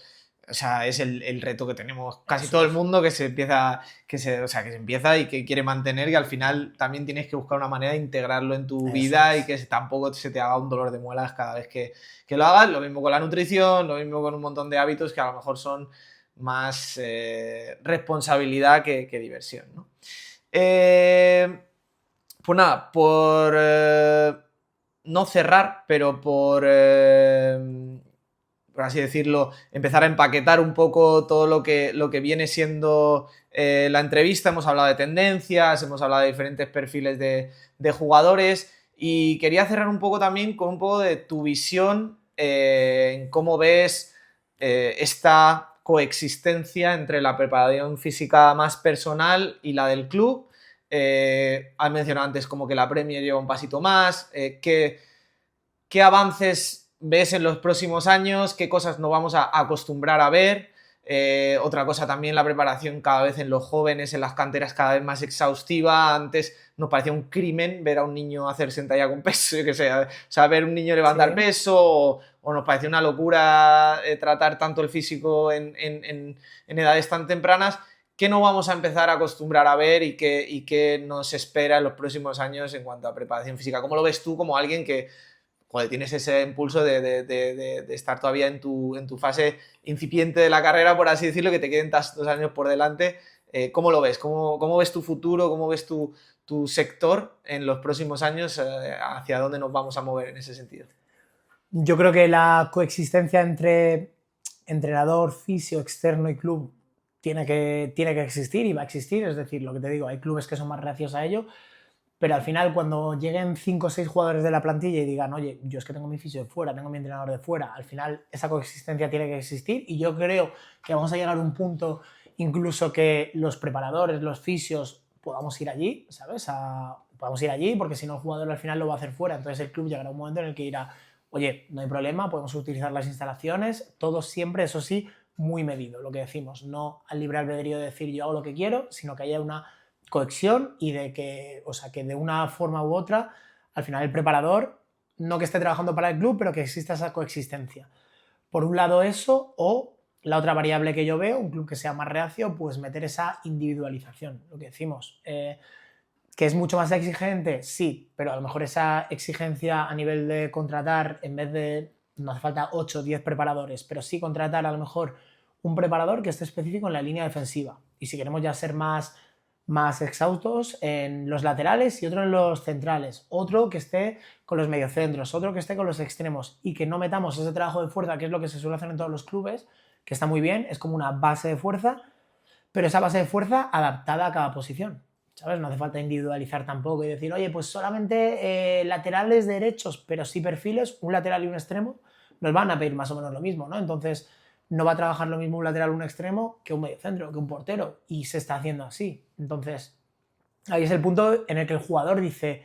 o sea, es el reto que tenemos casi todo el mundo que se empieza, o sea, que se empieza y que quiere mantener y al final también tienes que buscar una manera de integrarlo en tu vida y que tampoco se te haga un dolor de muelas cada vez que lo hagas. Lo mismo con la nutrición, lo mismo con un montón de hábitos que a lo mejor son más responsabilidad que diversión, ¿no? Pues nada, por no cerrar, pero por así decirlo, empezar a empaquetar un poco todo lo que viene siendo la entrevista. Hemos hablado de tendencias, hemos hablado de diferentes perfiles de jugadores y quería cerrar un poco también con un poco de tu visión en cómo ves esta coexistencia entre la preparación física más personal y la del club. Has mencionado antes como que la Premier lleva un pasito más. ¿Qué avances ves en los próximos años? ¿Qué cosas nos vamos a acostumbrar a ver? Otra cosa también, la preparación cada vez en los jóvenes, en las canteras cada vez más exhaustiva. Antes nos parecía un crimen ver a un niño hacer sentadilla con peso, yo que sé, o sea, ver a un niño levantar peso o nos parecía una locura tratar tanto el físico en edades tan tempranas. ¿Qué no vamos a empezar a acostumbrar a ver y qué nos espera en los próximos años en cuanto a preparación física? ¿Cómo lo ves tú como alguien que joder, tienes ese impulso de estar todavía en tu fase incipiente de la carrera, por así decirlo, que te queden 2 años por delante. ¿Cómo lo ves? ¿Cómo ves tu futuro? ¿Cómo ves tu sector en los próximos años? ¿Hacia dónde nos vamos a mover en ese sentido? Yo creo que la coexistencia entre entrenador, fisio, externo y club tiene que existir y va a existir. Es decir, lo que te digo, hay clubes que son más reacios a ello, pero al final cuando lleguen 5 o 6 jugadores de la plantilla y digan, oye, yo es que tengo mi fisio de fuera, tengo mi entrenador de fuera, al final esa coexistencia tiene que existir y yo creo que vamos a llegar a un punto incluso que los preparadores, los fisios, podamos ir allí, ¿sabes? Podamos ir allí porque si no el jugador al final lo va a hacer fuera, entonces el club llegará a un momento en el que dirá, oye, no hay problema, podemos utilizar las instalaciones, todo siempre, eso sí, muy medido, lo que decimos, no al libre albedrío de decir yo hago lo que quiero, sino que haya una cohesión y de que, o sea, que de una forma u otra, al final el preparador, no que esté trabajando para el club, pero que exista esa coexistencia. Por un lado eso, o la otra variable que yo veo, un club que sea más reacio, pues meter esa individualización, lo que decimos. ¿Que es mucho más exigente? Sí, pero a lo mejor esa exigencia a nivel de contratar, en vez de, no hace falta 8 o 10 preparadores, pero sí contratar a lo mejor un preparador que esté específico en la línea defensiva. Y si queremos ya ser más exhaustos, en los laterales y otro en los centrales, otro que esté con los mediocentros, otro que esté con los extremos y que no metamos ese trabajo de fuerza, que es lo que se suele hacer en todos los clubes, que está muy bien, es como una base de fuerza, pero esa base de fuerza adaptada a cada posición, ¿sabes? No hace falta individualizar tampoco y decir, oye, pues solamente laterales derechos, pero sí perfiles, un lateral y un extremo, nos van a pedir más o menos lo mismo, ¿no? Entonces, no va a trabajar lo mismo un lateral o un extremo que un mediocentro, que un portero, y se está haciendo así. Entonces, ahí es el punto en el que el jugador dice,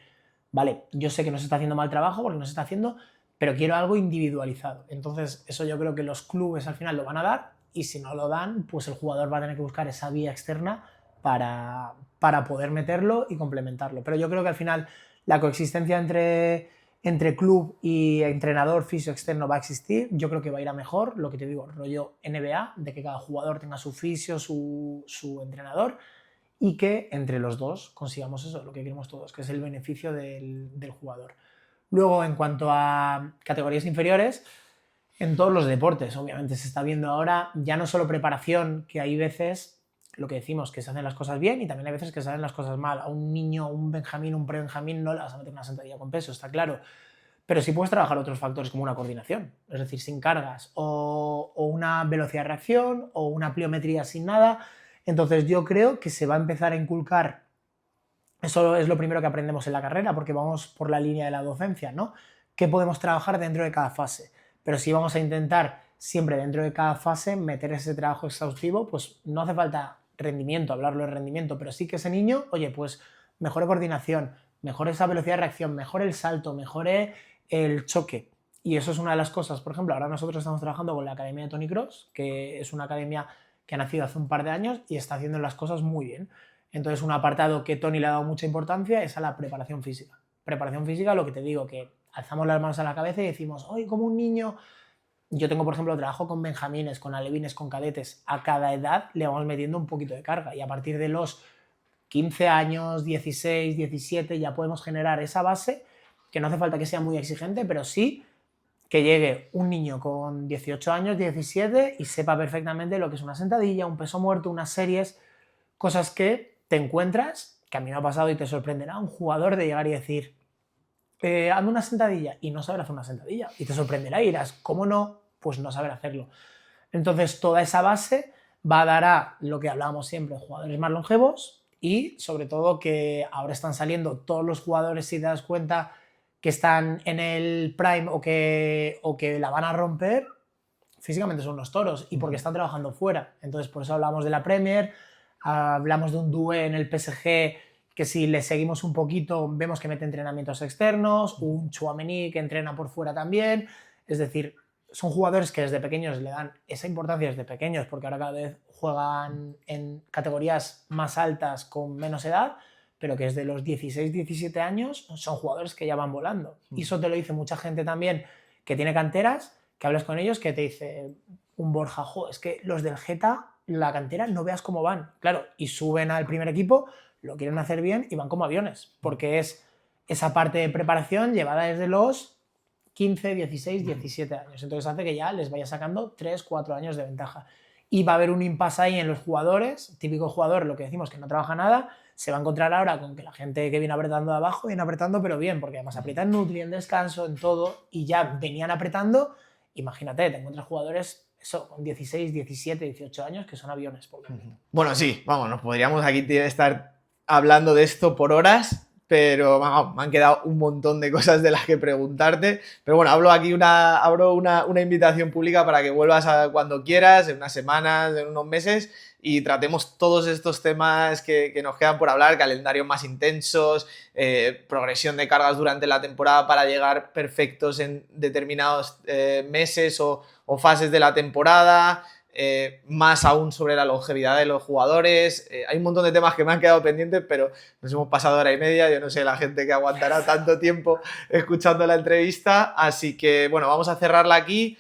vale, yo sé que no se está haciendo mal trabajo porque no se está haciendo, pero quiero algo individualizado. Entonces, eso yo creo que los clubes al final lo van a dar y si no lo dan, pues el jugador va a tener que buscar esa vía externa para poder meterlo y complementarlo. Pero yo creo que al final la coexistencia entre club y entrenador fisio externo va a existir. Yo creo que va a ir a mejor, lo que te digo, rollo NBA, de que cada jugador tenga su fisio, su entrenador y que entre los dos consigamos eso, lo que queremos todos, que es el beneficio del jugador. Luego, en cuanto a categorías inferiores, en todos los deportes, obviamente, se está viendo ahora ya no solo preparación, que hay veces, lo que decimos, que se hacen las cosas bien y también hay veces que se hacen las cosas mal. A un niño, un benjamín, un pre-benjamín no le vas a meter una sentadilla con peso, está claro. Pero sí puedes trabajar otros factores como una coordinación, es decir, sin cargas, o una velocidad de reacción, o una pliometría sin nada. Entonces yo creo que se va a empezar a inculcar, eso es lo primero que aprendemos en la carrera, porque vamos por la línea de la docencia, ¿no? ¿Qué podemos trabajar dentro de cada fase? Pero sí vamos a intentar siempre dentro de cada fase meter ese trabajo exhaustivo, pues no hace falta rendimiento, hablarlo de rendimiento, pero sí que ese niño, oye, pues mejore coordinación, mejore esa velocidad de reacción, mejore el salto, mejore el choque. Y eso es una de las cosas, por ejemplo, ahora nosotros estamos trabajando con la Academia de Tony Cross, que es una academia que ha nacido hace un par de años y está haciendo las cosas muy bien. Entonces, un apartado que Tony le ha dado mucha importancia es a la preparación física. Preparación física, lo que te digo, que alzamos las manos a la cabeza y decimos, oye, como un niño... Yo tengo, por ejemplo, trabajo con benjamines, con alevines, con cadetes. A cada edad le vamos metiendo un poquito de carga y a partir de los 15 años, 16, 17, ya podemos generar esa base, que no hace falta que sea muy exigente, pero sí que llegue un niño con 18 años, 17 y sepa perfectamente lo que es una sentadilla, un peso muerto, unas series, cosas que te encuentras, que a mí me ha pasado y te sorprenderá, un jugador de llegar y decir, hazme una sentadilla y no saber hacer una sentadilla y te sorprenderá y dirás, ¿cómo no? Pues no saber hacerlo. Entonces toda esa base va a dar a lo que hablábamos siempre, jugadores más longevos y sobre todo que ahora están saliendo todos los jugadores, si te das cuenta, que están en el prime o que la van a romper, físicamente son unos toros y porque están trabajando fuera. Entonces por eso hablamos de la Premier, hablamos de un Doué en el PSG que si le seguimos un poquito vemos que mete entrenamientos externos, un Tchouaméni que entrena por fuera también, es decir, son jugadores que desde pequeños le dan esa importancia desde pequeños porque ahora cada vez juegan en categorías más altas con menos edad, pero que desde los 16, 17 años son jugadores que ya van volando. Y eso te lo dice mucha gente también que tiene canteras, que hablas con ellos, que te dice un Borja, jo, es que los del Geta, la cantera, no veas cómo van. Claro, y suben al primer equipo, lo quieren hacer bien y van como aviones, porque es esa parte de preparación llevada desde los 15, 16, 17 años. Entonces hace que ya les vaya sacando 3, 4 años de ventaja. Y va a haber un impasse ahí en los jugadores, típico jugador, lo que decimos, que no trabaja nada, se va a encontrar ahora con que la gente que viene apretando de abajo viene apretando, pero bien, porque además aprieta en Nutri, en descanso, en todo, y ya venían apretando. Imagínate, te encuentras jugadores eso, con 16, 17, 18 años que son aviones. Bueno, sí, vamos, nos podríamos aquí estar hablando de esto por horas, pero vamos, me han quedado un montón de cosas de las que preguntarte. Pero bueno, abro una invitación pública para que vuelvas cuando quieras, en unas semanas, en unos meses, y tratemos todos estos temas que nos quedan por hablar, calendarios más intensos, progresión de cargas durante la temporada para llegar perfectos en determinados meses o fases de la temporada. Más aún sobre la longevidad de los jugadores. Hay un montón de temas que me han quedado pendientes, pero nos hemos pasado hora y media. Yo no sé la gente que aguantará tanto tiempo escuchando la entrevista. Así que, bueno, vamos a cerrarla aquí.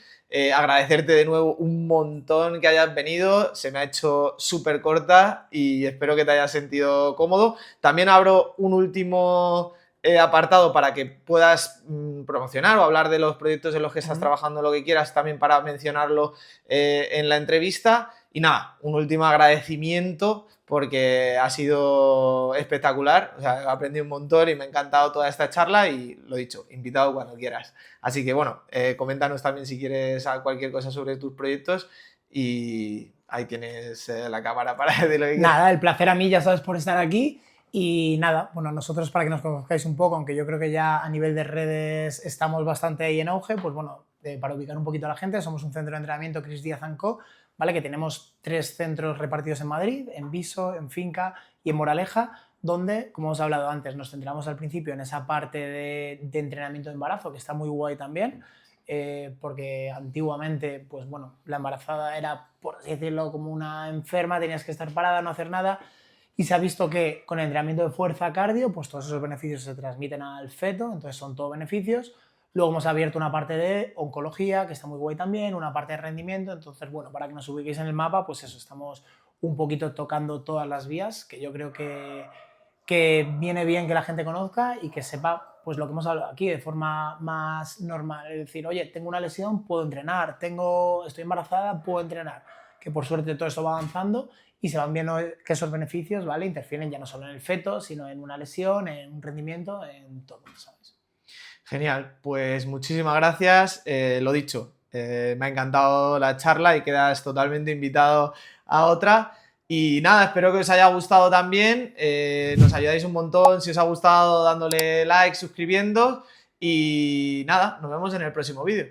Agradecerte de nuevo un montón que hayas venido. Se me ha hecho súper corta y espero que te hayas sentido cómodo. También abro un último apartado para que puedas promocionar o hablar de los proyectos en los que estás trabajando, lo que quieras, también para mencionarlo en la entrevista. Y nada, un último agradecimiento porque ha sido espectacular, o sea, he aprendido un montón y me ha encantado toda esta charla y lo dicho, invitado cuando quieras. Así que bueno, coméntanos también si quieres cualquier cosa sobre tus proyectos y ahí tienes la cámara para decir lo que quieras. Nada, el placer a mí, ya sabes, por estar aquí. Y nada, bueno, nosotros para que nos conozcáis un poco, aunque yo creo que ya a nivel de redes estamos bastante ahí en auge, pues bueno, para ubicar un poquito a la gente, somos un centro de entrenamiento Cris Díaz & Co, ¿vale? Que tenemos 3 centros repartidos en Madrid, en Viso, en Finca y en Moraleja, donde, como os he hablado antes, nos centramos al principio en esa parte de entrenamiento de embarazo, que está muy guay también, porque antiguamente, pues bueno, la embarazada era, por así decirlo, como una enferma, tenías que estar parada, no hacer nada. Y se ha visto que con el entrenamiento de fuerza cardio, pues todos esos beneficios se transmiten al feto, entonces son todos beneficios. Luego hemos abierto una parte de oncología, que está muy guay también, una parte de rendimiento. Entonces, bueno, para que nos ubiquéis en el mapa, pues eso, estamos un poquito tocando todas las vías, que yo creo que viene bien que la gente conozca y que sepa pues lo que hemos hablado aquí de forma más normal. Es decir, oye, tengo una lesión, puedo entrenar, estoy embarazada, puedo entrenar. Que por suerte todo esto va avanzando y se van viendo que esos beneficios, ¿vale? Interfieren ya no solo en el feto, sino en una lesión, en un rendimiento, en todo, ¿sabes? Genial, pues muchísimas gracias. Lo dicho, me ha encantado la charla y quedas totalmente invitado a otra. Y nada, espero que os haya gustado también. Nos ayudáis un montón si os ha gustado dándole like, suscribiendo. Y nada, nos vemos en el próximo vídeo.